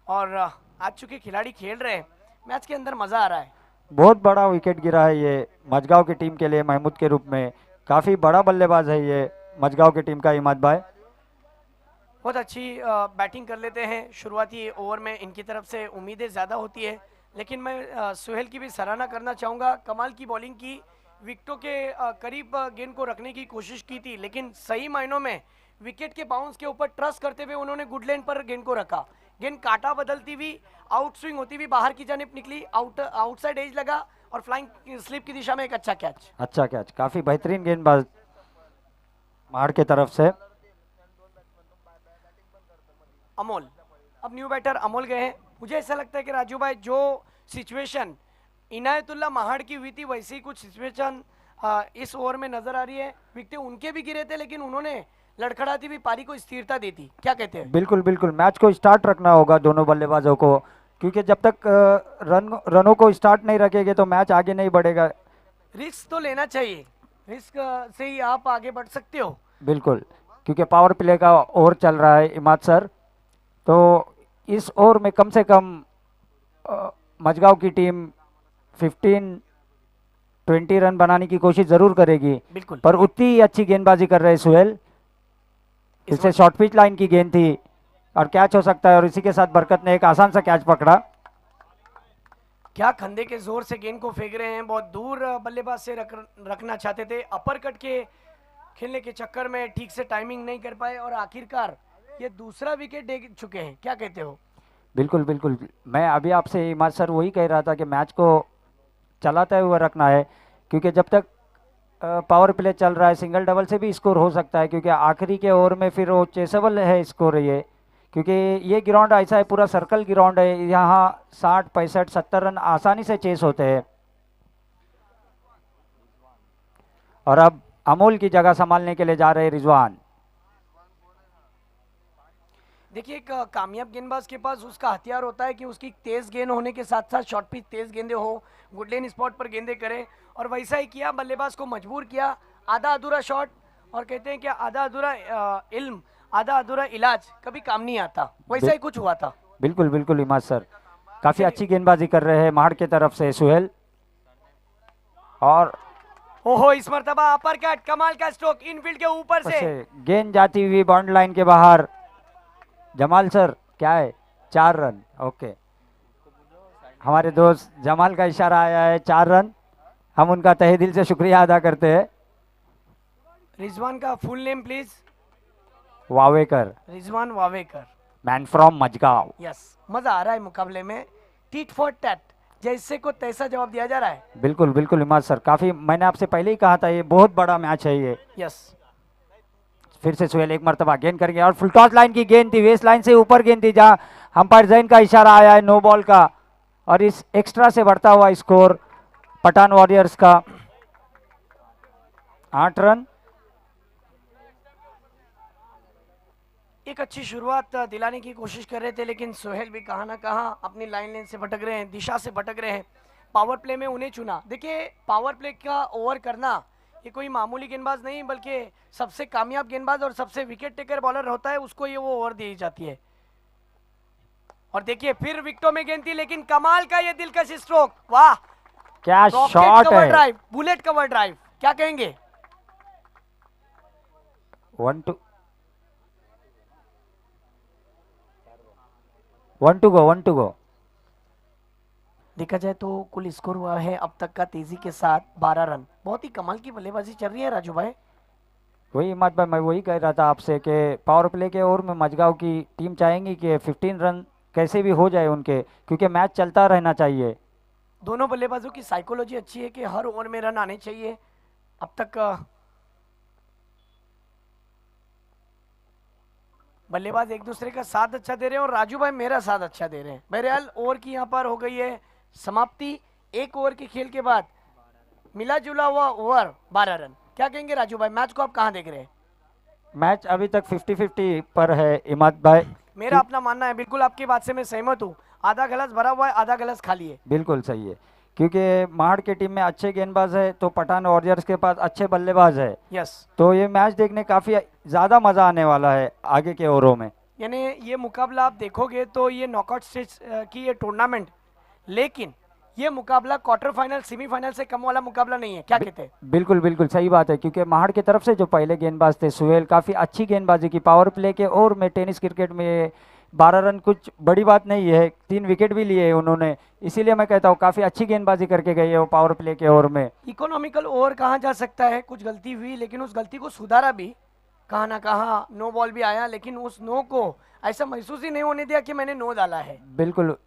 Speaker 1: और आज चुके खिलाड़ी खेल रहे हैं, मैच के अंदर मजा आ रहा है।
Speaker 3: बहुत बड़ा विकेट गिरा है ये मजगांव की टीम के लिए महमूद के रूप में। काफ़ी बड़ा बल्लेबाज है ये मजगांव की टीम का इमाद भाई।
Speaker 1: बहुत अच्छी बैटिंग कर लेते हैं शुरुआती ओवर में, इनकी तरफ से उम्मीदें ज़्यादा होती है, लेकिन मैं सुहेल की भी सराहना करना चाहूँगा। कमाल की बॉलिंग की, विकेटों के करीब गेंद को रखने की कोशिश की थी, लेकिन सही मायनों में विकेट के बाउंस के ऊपर ट्रस्ट करते हुए उन्होंने गुड लेन पर गेंद को रखा। गेंद काटा बदलती हुई, आउट स्विंग होती हुई बाहर की जानिब निकली, आउटसाइड एज लगा और फ्लाइंग स्लिप की दिशा में एक अच्छा कैच।
Speaker 3: अच्छा कैच, काफ़ी बेहतरीन गेंदबाज मार के तरफ से।
Speaker 1: अमोल, अब न्यू बैटर अमोल गए हैं। मुझे ऐसा लगता है कि राजू भाई, जो सिचुएशन इनायतुल्लाह महाड़ की हुई थी वैसी ही कुछ सिचुएशन इस ओवर में नजर आ रही है। विकेटें उनके भी गिरे थे, लेकिन उन्होंने लड़खड़ाती हुई पारी को स्थिरता दी थी। क्या कहते हैं?
Speaker 3: बिल्कुल बिल्कुल, मैच को स्टार्ट रखना होगा दोनों बल्लेबाजों को, क्योंकि जब तक रनों को स्टार्ट नहीं रखेंगे तो मैच आगे नहीं बढ़ेगा।
Speaker 1: रिस्क तो लेना चाहिए, रिस्क से ही आप आगे बढ़ सकते हो।
Speaker 3: बिल्कुल, क्योंकि पावर प्ले का ओवर चल रहा है इमाद सर, तो इस ओवर में कम से कम मजगांव की टीम 15-20 रन बनाने की कोशिश जरूर करेगी।
Speaker 1: बिल्कुल,
Speaker 3: पर उतनी ही अच्छी गेंदबाजी कर रहे हैं सुहेल। इससे शॉर्ट पिच लाइन की गेंद थी और कैच हो सकता है, और इसी के साथ बरकत ने एक आसान सा कैच पकड़ा।
Speaker 1: क्या खंदे के जोर से गेंद को फेंक रहे हैं, बहुत दूर बल्लेबाज से रखना चाहते थे, अपर कट के खेलने के चक्कर में ठीक से टाइमिंग नहीं कर पाए और आखिरकार ये दूसरा विकेट दे चुके हैं। क्या कहते हो?
Speaker 3: बिल्कुल बिल्कुल, मैं अभी आपसे इमाद सर वही कह रहा था कि मैच को चलाते हुए रखना है, क्योंकि जब तक पावर प्ले चल रहा है सिंगल डबल से भी स्कोर हो सकता है, क्योंकि आखिरी के ओवर में फिर वो चेसेबल है स्कोर ये, क्योंकि ये ग्राउंड ऐसा है, पूरा सर्कल ग्राउंड है, यहाँ 60 65 70 रन आसानी से चेस होते हैं। और अब अमोल की जगह संभालने के लिए जा रहे रिजवान।
Speaker 1: देखिए, एक कामयाब गेंदबाज के पास उसका हथियार होता है कि उसकी तेज गेंद होने के साथ साथ शॉर्ट पिच तेज गेंदें हो, गुड लेन स्पॉट पर गेंदें करे, और वैसा ही किया, बल्लेबाज को मजबूर किया। आधा अधूरा शॉट, और कहते हैं कि आधा अधूरा इल्म, आधा अधूरा इलाज कभी काम नहीं आता, वैसा ही कुछ हुआ था।
Speaker 3: बिल्कुल बिल्कुल इमाद सर, काफी अच्छी गेंदबाजी कर रहे हैं माड़ के तरफ से सुहेल। और
Speaker 1: ओहो, इस मर्तबा अपर कट, कमाल का स्ट्रोक इनफील्ड के ऊपर से।
Speaker 3: गेंद जाती हुई बाउंड्री लाइन के बाहर। जमाल सर क्या है, 4 रन। ओके, हमारे दोस्त जमाल का इशारा आया है, 4 रन। हम उनका तहे दिल से शुक्रिया अदा करते हैं।
Speaker 1: रिजवान का full name please?
Speaker 3: Wavekar,
Speaker 1: Rizwan Wavekar,
Speaker 3: man from Mazgaon.
Speaker 1: Yes, मजा आ रहा है मुकाबले में, टीट फॉर टैट, जैसे को तैसा जवाब दिया जा रहा है।
Speaker 3: बिल्कुल बिल्कुल इमाद सर, काफी, मैंने आपसे पहले ही कहा था ये बहुत बड़ा मैच है ये।
Speaker 1: यस,
Speaker 3: फिर से सुहेल एक मरतबा गेंद करेंगे, और फुल टॉस लाइन की गेंद थी, वेस्ट लाइन से ऊपर गेंद थी, जहां अंपायर जैन का इशारा आया है नो बॉल का, और इस एक्स्ट्रा से बढ़ता हुआ स्कोर पठान वॉरियर्स का 8 रन।
Speaker 1: एक अच्छी शुरुआत दिलाने की कोशिश कर रहे थे, लेकिन सोहेल भी कहाँ ना कहाँ अपनी लाइन से भटक रहे हैं, दिशा से भटक रहे हैं। पावर प्ले में उन्हें चुना। देखिए, पावर प्ले का ओवर करना ये कोई मामूली गेंदबाज नहीं, बल्कि सबसे कामयाब गेंदबाज और सबसे विकेट टेकर बॉलर होता है, उसको ये वो ओवर दी जाती है। और देखिए, फिर विकेटों में गेंद थी, लेकिन कमाल का ये दिलकश स्ट्रोक, वाह
Speaker 3: क्या शॉट है,
Speaker 1: ड्राइव, बुलेट कवर ड्राइव, क्या कहेंगे?
Speaker 3: 1 to go।
Speaker 1: देखा जाए तो कुल स्कोर हुआ है अब तक का तेजी के साथ 12 रन। बहुत ही कमाल की बल्लेबाजी चल रही है राजू भाई।
Speaker 3: वही इमाद भाई, मैं वही कह रहा था आपसे कि पावर प्ले के ओवर में मजगांव की टीम चाहेंगी कि 15 रन कैसे भी हो जाए उनके, क्योंकि मैच चलता रहना चाहिए।
Speaker 1: दोनों बल्लेबाजों की साइकोलॉजी अच्छी है कि हर ओवर में रन आने चाहिए। अब तक बल्लेबाज एक दूसरे का साथ अच्छा दे रहे हैं और राजू भाई मेरा साथ अच्छा दे रहे हैं। बहरहाल ओवर की यहाँ पर हो गई है समाप्ति। एक ओवर के खेल के बाद मिला जुला हुआ ओवर 12 रन। क्या कहेंगे राजू भाई, मैच को आप कहाँ देख रहे हैं?
Speaker 3: मैच अभी तक 50-50 पर है इमाद भाई।
Speaker 1: मेरा अपना मानना है, बिल्कुल आपकी बात से मैं सहमत हूँ। आधा गिलास भरा हुआ है, आधा गिलास खाली है।
Speaker 3: बिल्कुल सही है, क्योंकि महाड़ की टीम में अच्छे गेंदबाज है तो पठान वॉरियर्स के पास अच्छे बल्लेबाज है।
Speaker 1: यस,
Speaker 3: तो ये मैच देखने काफ़ी ज़्यादा मज़ा आने वाला है आगे के ओवरों में।
Speaker 1: यानी ये मुकाबला आप देखोगे तो ये नॉकआउट स्टेज की ये टूर्नामेंट, लेकिन ये मुकाबला क्वार्टर फाइनल सेमीफाइनल से कम वाला मुकाबला नहीं है। क्या कहते हैं?
Speaker 3: बिल्कुल बिल्कुल सही बात है, क्योंकि महाड़ की तरफ से जो पहले गेंदबाज थे सुहेल, काफ़ी अच्छी गेंदबाजी की। पावर प्ले के ओवर में टेनिस क्रिकेट में 12 रन कुछ बड़ी बात नहीं है, 3 विकेट भी लिए उन्होंने। इसीलिए मैं कहता हूँ काफ़ी अच्छी गेंदबाजी करके गई है वो पावर प्ले के ओवर में।
Speaker 1: इकोनॉमिकल ओवर कहा जा सकता है, कुछ गलती हुई लेकिन उस गलती को सुधारा भी। कहाँ ना कहाँ नो बॉल भी आया, लेकिन उस नो को ऐसा महसूस ही नहीं होने दिया कि मैंने नो डाला है।
Speaker 3: बिल्कुल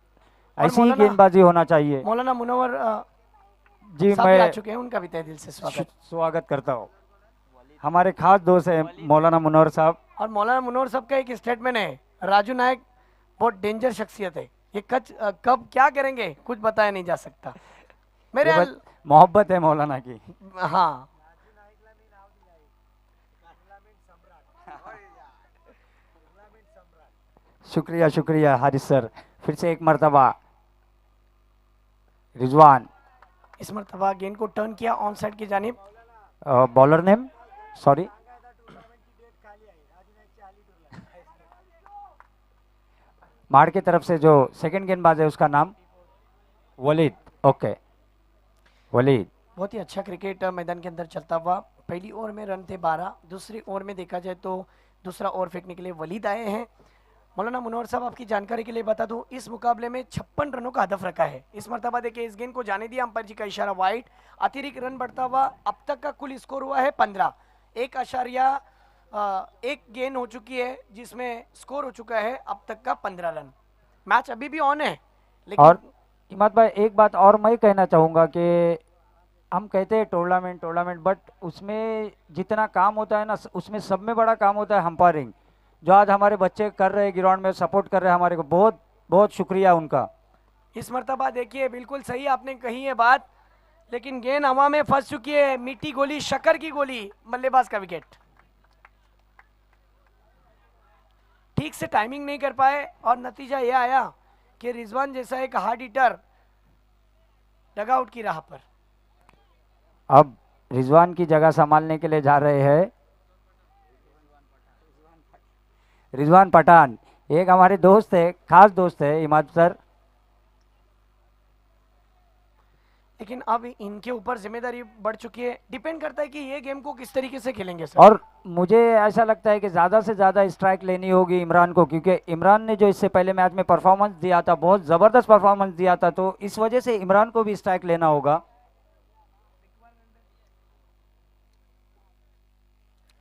Speaker 3: ऐसी ही गेंदबाजी होना चाहिए।
Speaker 1: मौलाना मुनव्वर
Speaker 3: जी
Speaker 1: साहब भी आ
Speaker 3: मैं
Speaker 1: चुके हैं, उनका भी तहे दिल से स्वागत।
Speaker 3: स्वागत करता हूँ। हमारे खास दोस्त है मौलाना मुनव्वर साहब।
Speaker 1: और मौलाना मुनव्वर साहब का एक स्टेटमेंट है, राजू नायक बहुत डेंजर शख्सियत है, ये कब क्या करेंगे कुछ बताया नहीं जा सकता। मेरे
Speaker 3: मोहब्बत है मौलाना की।
Speaker 1: हाँ,
Speaker 3: शुक्रिया शुक्रिया हारिस सर। फिर से एक मर्तबा रिजवान
Speaker 1: इस मरतबा गेंद को टर्न किया ऑन साइड की जानिब।
Speaker 3: बॉलर नेम सॉरी मार की तरफ से जो सेकंड गेंदबाज है उसका नाम वलीद। ओके वलीद।
Speaker 1: बहुत ही अच्छा क्रिकेट मैदान के अंदर चलता हुआ। पहली ओवर में रन थे 12, दूसरी ओवर में देखा जाए तो दूसरा ओवर फेंकने के लिए वलीद आए हैं। मौलाना मुनव्वर साहब आपकी जानकारी के लिए बता दूं, इस मुकाबले में 56 रनों का हदफ रखा है। इस मरतबा देखिए इस गेंद को जाने दिया, अंपायर जी का इशारा वाइड। अतिरिक्त रन बढ़ता हुआ अब तक का कुल स्कोर हुआ है 15। 1 गेंद हो चुकी है जिसमें स्कोर हो चुका है अब तक का 15 रन। मैच अभी भी ऑन है, लेकिन
Speaker 3: और इमाद भाई एक बात और मैं कहना चाहूँगा कि हम कहते हैं टूर्नामेंट बट उसमें जितना काम होता है ना, उसमें सब में बड़ा काम होता है अंपायरिंग। जो आज हमारे बच्चे कर रहे हैं ग्राउंड में, सपोर्ट कर रहे हैं हमारे को, बहुत बहुत शुक्रिया उनका।
Speaker 1: इस मरतबा देखिए बिल्कुल सही आपने कही है बात, लेकिन गेंद हवा में फंस चुकी है। मीठी गोली, शक्कर की गोली, बल्लेबाज का विकेट। ठीक से टाइमिंग नहीं कर पाए और नतीजा यह आया कि रिजवान जैसा एक हार्ड हिटर डगआउट की राह पर।
Speaker 3: अब रिजवान की जगह संभालने के लिए जा रहे हैं रिजवान पठान। एक हमारे दोस्त है, खास दोस्त है इमाद सर।
Speaker 1: लेकिन अब इनके ऊपर जिम्मेदारी बढ़ चुकी है। डिपेंड करता है कि ये गेम को किस तरीके से खेलेंगे सर।
Speaker 3: और मुझे ऐसा लगता है कि ज़्यादा से ज़्यादा स्ट्राइक लेनी होगी इमरान को, क्योंकि इमरान ने जो इससे पहले मैच में परफॉर्मेंस दिया था, बहुत ज़बरदस्त परफॉर्मेंस दिया था, तो इस वजह से इमरान को भी स्ट्राइक लेना होगा।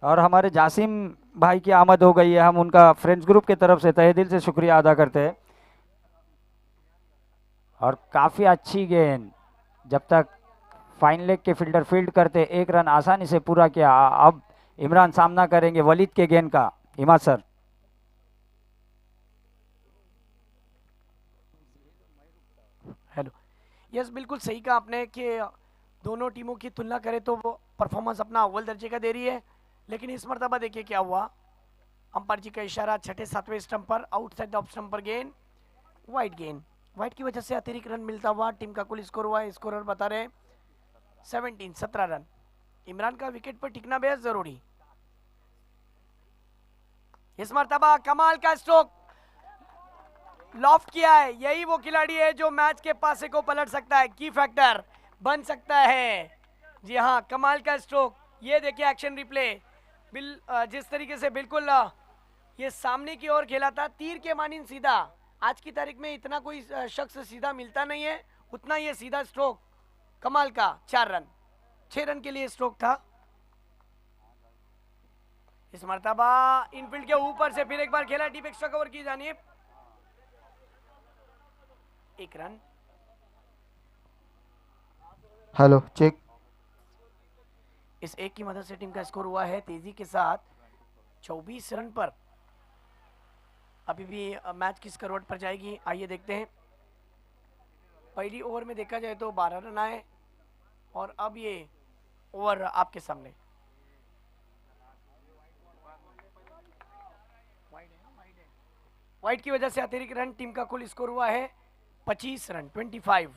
Speaker 3: और हमारे जासिम भाई की आमद हो गई है, हम उनका फ्रेंड्स ग्रुप की तरफ से तहे दिल से शुक्रिया अदा करते हैं। और काफ़ी अच्छी गेंद, जब तक फाइन लेग के फील्डर फील्ड करते 1 रन आसानी से पूरा किया। अब इमरान सामना करेंगे वलीद के गेंद का। Imad sir
Speaker 1: hello. यस, बिल्कुल सही कहा आपने कि दोनों टीमों की तुलना करें तो वो परफॉर्मेंस अपना अव्वल दर्जे का दे रही है, लेकिन इस मरतबा देखिए क्या हुआ। अंपायर जी का इशारा छठे 7वें स्टंप पर, आउटसाइड ऑफ स्टंप पर गेंद, वाइड गेंद। वाइड की वजह से अतिरिक्त रन मिलता हुआ टीम का कुल स्कोर हुआ है, स्कोरर बता रहे 17 रन। इमरान का विकेट पर टिकना बेहद जरूरी। इस मरतबा कमाल का स्ट्रोक लॉफ्ट किया है। यही वो खिलाड़ी है जो मैच के पासे को पलट सकता है, की फैक्टर बन सकता है। जी हाँ, कमाल का स्ट्रोक। ये देखिए एक्शन रिप्ले, जिस तरीके से बिल्कुल ये सामने की ओर खेला था, तीर के मानिन सीधा। आज की तारीख में इतना कोई शख्स सीधा मिलता नहीं है, उतना ये सीधा स्ट्रोक कमाल का। 4 रन, 6 रन के लिए स्ट्रोक था। इस मरतबा इनफील्ड के ऊपर से फिर एक बार खेला डीप एक्स्ट्रा कवर की जानिब, 1 रन।
Speaker 4: Hello check.
Speaker 1: इस एक की मदद से टीम का स्कोर हुआ है तेजी के साथ 24 रन पर। अभी भी मैच किस करवट पर जाएगी, आइए देखते हैं। पहली ओवर में देखा जाए तो 12 रन आए और अब ये ओवर आपके सामने। वाइड की वजह से अतिरिक्त रन, टीम का कुल स्कोर हुआ है 25 रन 25।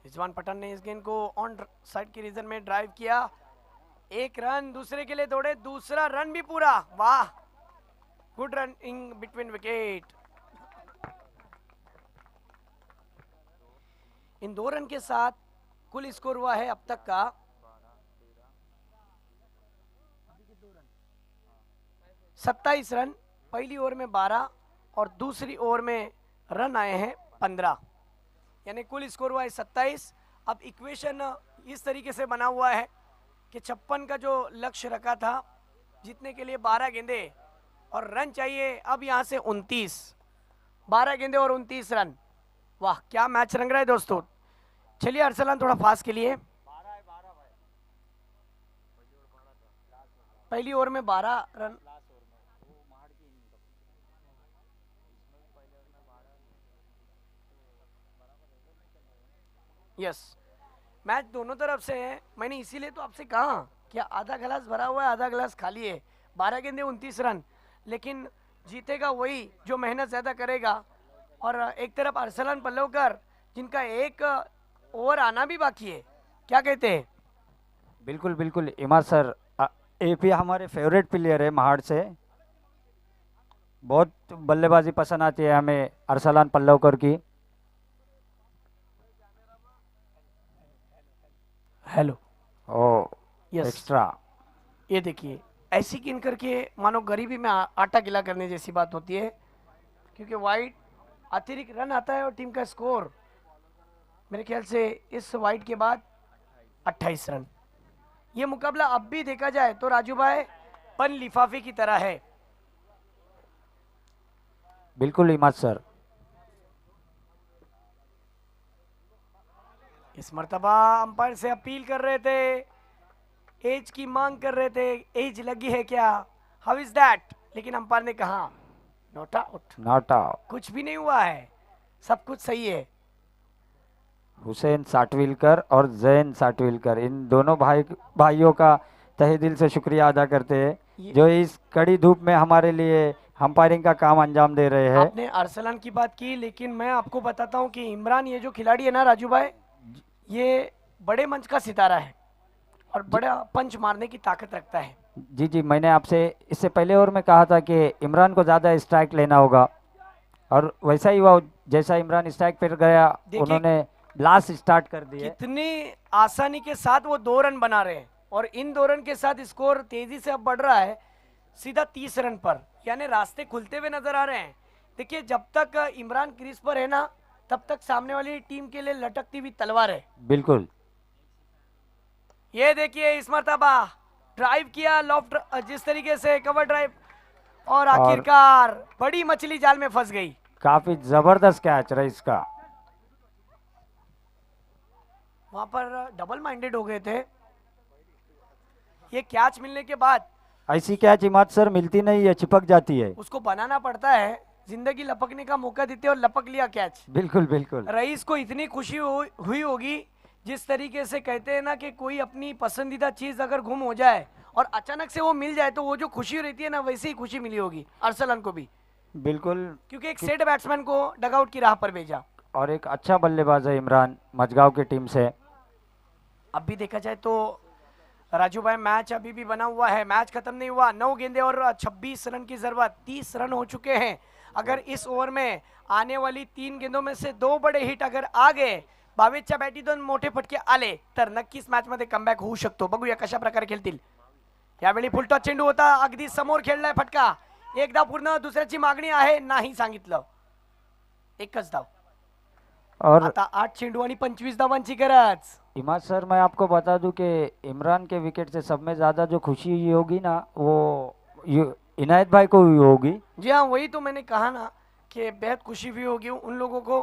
Speaker 1: रिजवान पठान ने इस गेंद को ऑन साइड की रीजन में ड्राइव किया, एक रन दूसरे के लिए दौड़े, दूसरा रन भी पूरा, वाह, good run in between wicket. इन 2 रन के साथ कुल स्कोर हुआ है अब तक का 27 रन। पहली ओवर में 12 और दूसरी ओवर में रन आए हैं 15, यानी कुल स्कोर हुआ है 27। अब इक्वेशन इस तरीके से बना हुआ है कि 56 का जो लक्ष्य रखा था जीतने के लिए 12 गेंदे और रन चाहिए अब यहां से 29, 12 गेंदे और 29 रन। वाह क्या मैच रंग रहा है दोस्तों। चलिए अरसलान थोड़ा फास्ट के लिए। पहली ओवर में 12 रन, यस मैच दोनों तरफ से है। मैंने इसीलिए तो आपसे कहा कि आधा गिलास भरा हुआ है आधा गिलास खाली है। 12 गेंदे 29 रन, लेकिन जीतेगा वही जो मेहनत ज्यादा करेगा। और एक तरफ अरसलान पल्लवकर जिनका एक ओवर आना भी बाकी है, क्या कहते हैं?
Speaker 3: बिल्कुल बिल्कुल इमाद सर, एपी हमारे फेवरेट प्लेयर है महाड़ से, बहुत बल्लेबाजी पसंद आती है हमें अरसलान पल्लवकर की।
Speaker 1: हेलो
Speaker 3: ओ
Speaker 1: यस,
Speaker 3: एक्स्ट्रा,
Speaker 1: ये देखिए ऐसी गेंद करके मानो गरीबी में आटा गिला करने जैसी बात होती है, क्योंकि वाइड अतिरिक्त रन आता है और टीम का स्कोर मेरे ख्याल से इस वाइड के बाद 28 रन। ये मुकाबला अब भी देखा जाए तो राजू भाई पन लिफाफे की तरह है।
Speaker 3: बिल्कुल इमाद सर।
Speaker 1: इस मर्तबा अंपायर से अपील कर रहे थे, एज की मांग कर रहे थे, एज लगी है क्या, हाउ इज दैट, लेकिन अंपायर ने कहा नॉट आउट,
Speaker 3: नॉट आउट।
Speaker 1: कुछ भी नहीं हुआ है, सब कुछ सही है।
Speaker 3: हुसैन साटविलकर और जैन साटविलकर, इन दोनों भाइयों का तहे दिल से शुक्रिया अदा करते हैं जो इस कड़ी धूप में हमारे लिए अंपायरिंग का काम अंजाम दे रहे हैं।
Speaker 1: आपने अरसलान की बात की, लेकिन मैं आपको बताता हूं कि इमरान ये जो खिलाड़ी है ना राजू भाई, ये बड़े मंच का सितारा है और बड़ा पंच मारने की ताकत रखता है।
Speaker 3: जी जी, मैंने आपसे इससे पहले और मैं कहा था कि इमरान को ज़्यादा स्ट्राइक लेना होगा और वैसा ही हुआ। जैसा इमरान स्ट्राइक पर गया उन्होंने ब्लास्ट स्टार्ट कर दिए।
Speaker 1: कितनी आसानी के साथ वो 2 रन बना रहे हैं और इन 2 रन के साथ स्कोर तेजी से अब बढ़ रहा है सीधा 30 रन पर, यानी रास्ते खुलते हुए नजर आ रहे हैं। देखिए जब तक इमरान क्रीज पर है ना, तब तक सामने वाली टीम के लिए लटकती हुई तलवार है।
Speaker 3: बिल्कुल,
Speaker 1: ये देखिए इस मर्तबा ड्राइव किया लॉफ्ट, जिस तरीके से कवर ड्राइव, और आखिरकार बड़ी मछली जाल में फंस गई।
Speaker 3: काफी जबरदस्त कैच रहा इसका,
Speaker 1: वहां पर डबल माइंडेड हो गए थे। ये कैच मिलने के बाद
Speaker 3: ऐसी कैच इमाद सर मिलती नहीं है, चिपक जाती है।
Speaker 1: उसको बनाना पड़ता है, जिंदगी लपकने का मौका देते और लपक लिया कैच।
Speaker 3: बिल्कुल बिल्कुल।
Speaker 1: रईस को इतनी खुशी हुई होगी, जिस तरीके से कहते हैं ना कि कोई अपनी पसंदीदा चीज अगर गुम हो जाए और अचानक से वो मिल जाए तो वो जो खुशी रहती है ना, वैसे ही खुशी मिली होगी अरसलान को भी।
Speaker 3: बिल्कुल,
Speaker 1: क्योंकि एक सेट बैट्समैन को डगआउट की राह पर भेजा
Speaker 3: और एक अच्छा बल्लेबाज है इमरान मजगांव की टीम से।
Speaker 1: अब भी देखा जाए तो राजू भाई मैच अभी भी बना हुआ है, मैच खत्म नहीं हुआ। 9 गेंदे और 26 रन की जरूरत, 30 रन हो चुके हैं। अगर इस ओव्हर में आने वाली 3 गेंदों में से 2 बडे हिट अगर आ गए, बावेच्या बॅटीतून मोठे फटके आले तर नक्कीच मॅच मध्ये कमबॅक होऊ शकतो। बघूया कशा प्रकारे खेळतील। यावेळी फुलटॉस चेंडू होता, अगदी समोर खेळलाय फटका, एकदा पूर्ण, दुसऱ्याची मागणी आहे, नाही सांगितलं, एकच धाव।
Speaker 3: और
Speaker 1: आता 8 चेंडू आणि 25 धावांची गरज।
Speaker 3: इमाद सर मैं आपको बता दूं कि इमरान के विकेट से सब में ज़्यादा जो खुशी हुई होगी ना, वो इनायत भाई को हुई होगी।
Speaker 1: जी हाँ, वही तो मैंने कहा ना कि बेहद खुशी भी होगी उन लोगों को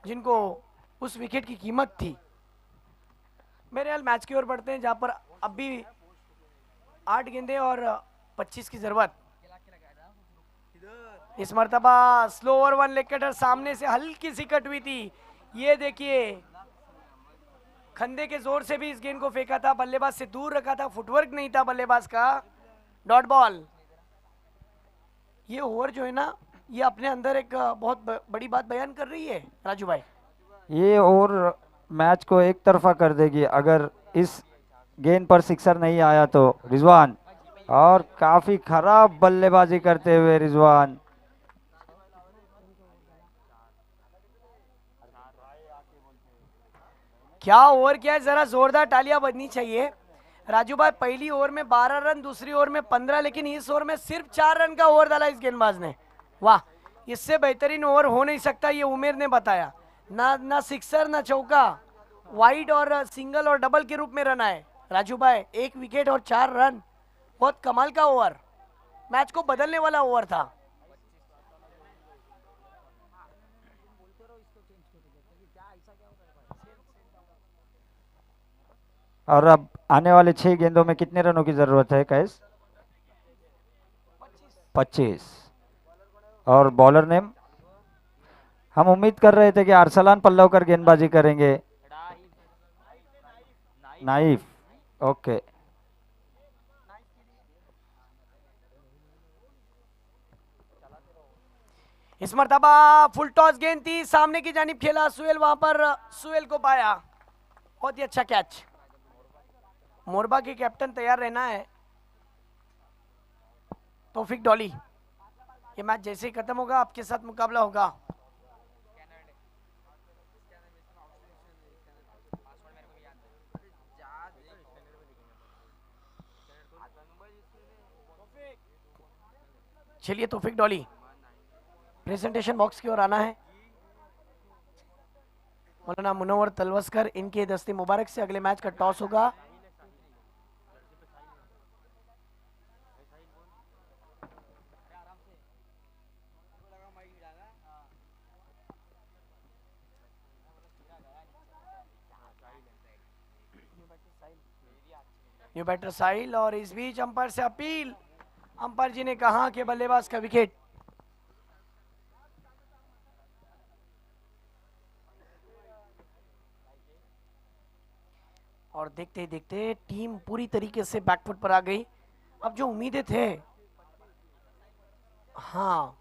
Speaker 1: जिनको उस विकेट की कीमत थी। मेरे ख्याल मैच की ओर बढ़ते हैं, जहां पर अब भी 8 गेंदें और 25 की जरूरत। इस मर्तबा स्लो ओवर 1 लेग कटर सामने से हल्की सी कट हुई थी। ये देखिए, खंदे के जोर से भी इस गेंद को फेंका था, बल्लेबाज से दूर रखा था, फुटवर्क नहीं था बल्लेबाज का। Dot ball. ये ओवर जो है ना, ये अपने अंदर एक बहुत बड़ी बात बयान कर रही है राजू भाई।
Speaker 3: ये और मैच को एक तरफा कर देगी अगर इस गेंद पर सिक्सर नहीं आया तो। रिजवान, और काफी खराब बल्लेबाजी करते हुए रिजवान।
Speaker 1: क्या ओवर किया है, जरा जोरदार तालियां बजनी चाहिए। राजू भाई, पहली ओवर में 12 रन, दूसरी ओवर में 15, लेकिन इस ओवर में सिर्फ 4 रन का ओवर डाला इस गेंदबाज ने। वाह, इससे बेहतरीन ओवर हो नहीं सकता, ये उमेर ने बताया। ना सिक्सर ना चौका, वाइड और सिंगल और डबल के रूप में रन आए। राजू भाई, 1 विकेट और 4 रन, बहुत कमाल का ओवर, मैच को बदलने वाला ओवर था।
Speaker 3: और अब आने वाले 6 गेंदों में कितने रनों की जरूरत है कैस? 25। और बॉलर नेम हम उम्मीद कर रहे थे कि अरसलान पल्लवकर गेंदबाजी करेंगे। Knife, okay.
Speaker 1: इस मर्तबा फुल टॉस गेंद थी, सामने की जानिब खेला सुहेल, वहां पर सुहेल को पाया। बहुत ही अच्छा कैच। मोरबा के कैप्टन तैयार रहना है। तौफीक डॉली, ये मैच जैसे ही खत्म होगा आपके साथ मुकाबला होगा। चलिए तौफीक डॉली, प्रेजेंटेशन बॉक्स की ओर आना है। मौलाना मुनव्वर तलवस्कर, इनके दस्ते मुबारक से अगले मैच का टॉस होगा। न्यू बैटर साहिल, और इस बीच अंपायर से अपील। अंपायर जी ने कहा कि बल्लेबाज का विकेट। और देखते ही देखते टीम पूरी तरीके से बैकफुट पर आ गई। अब जो उम्मीदें थे, हाँ,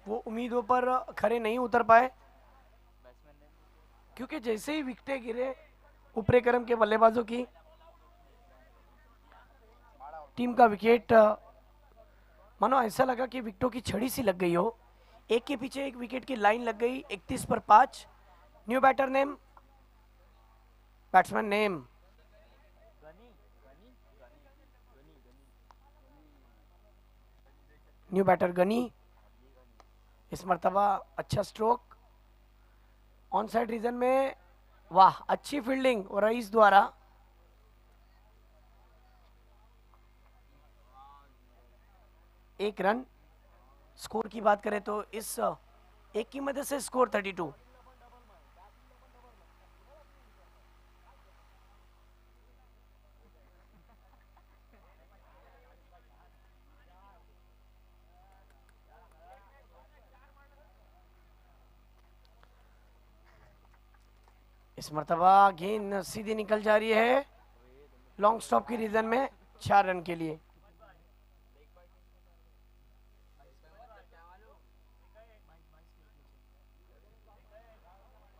Speaker 1: वो उम्मीदों पर खरे नहीं उतर पाए, क्योंकि जैसे ही विकेटें गिरे ऊपरे क्रम के बल्लेबाजों की, टीम का विकेट मानो ऐसा लगा कि विकेटों की छड़ी सी लग गई हो। एक के पीछे एक विकेट की लाइन लग गई। 31 पर 5। New batter name, batsman name new batter Ghani. इस मर्तबा अच्छा स्ट्रोक ऑन साइड रीजन में। वाह, अच्छी फील्डिंग और रईस द्वारा। एक रन। स्कोर की बात करें तो इस एक की मदद से स्कोर 32। इस मर्तबा गेंद सीधी निकल जा रही है लॉन्ग स्टॉप की रीजन में 4 रन के लिए।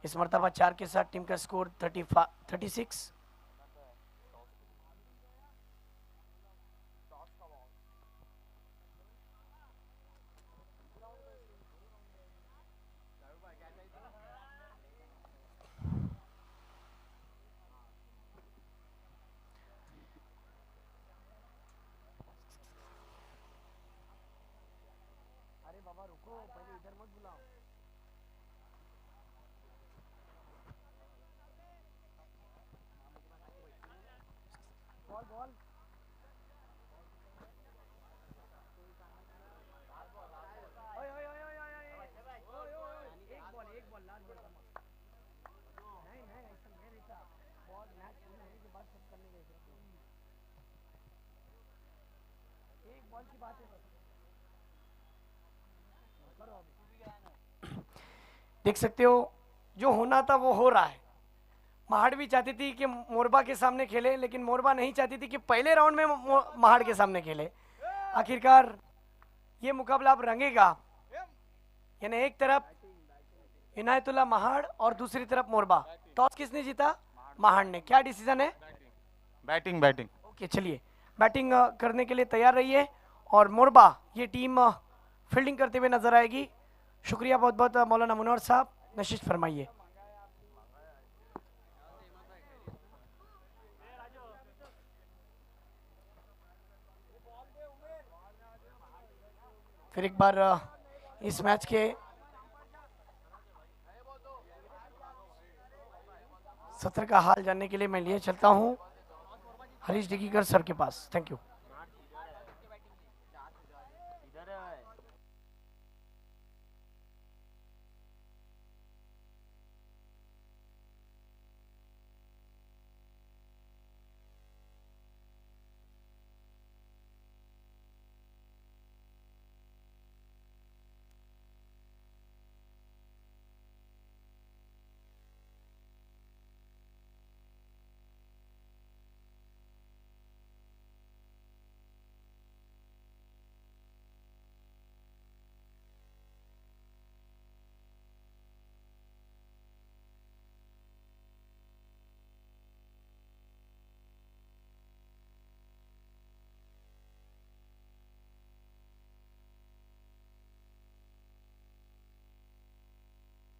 Speaker 1: इस मर्तबा 4 के साथ टीम का स्कोर 36। अरे बाबा रुको, पहले इधर मत बुलाओ। देख सकते हो जो होना था वो हो रहा है। महाड़ भी चाहती थी कि मोरबा के सामने खेले, लेकिन मोरबा नहीं चाहती थी कि पहले राउंड में महाड़ के सामने खेले। आखिरकार ये मुकाबला अब रंगेगा, यानी एक तरफ इनायतुल्लाह महाड़ और दूसरी तरफ मोरबा। टॉस किसने जीता? महाड़ ने। क्या डिसीजन है?
Speaker 5: बैटिंग।
Speaker 1: ओके, चलिए बैटिंग करने के लिए तैयार रहिए और मोरबा ये टीम फील्डिंग करते हुए नजर आएगी। शुक्रिया बहुत बहुत मौलाना मुनव्वर साहब, नशीश फरमाइए। फिर एक बार इस मैच के सत्र का हाल जानने के लिए मैं लिए चलता हूं हरीश डिकीकर सर के पास। Thank you.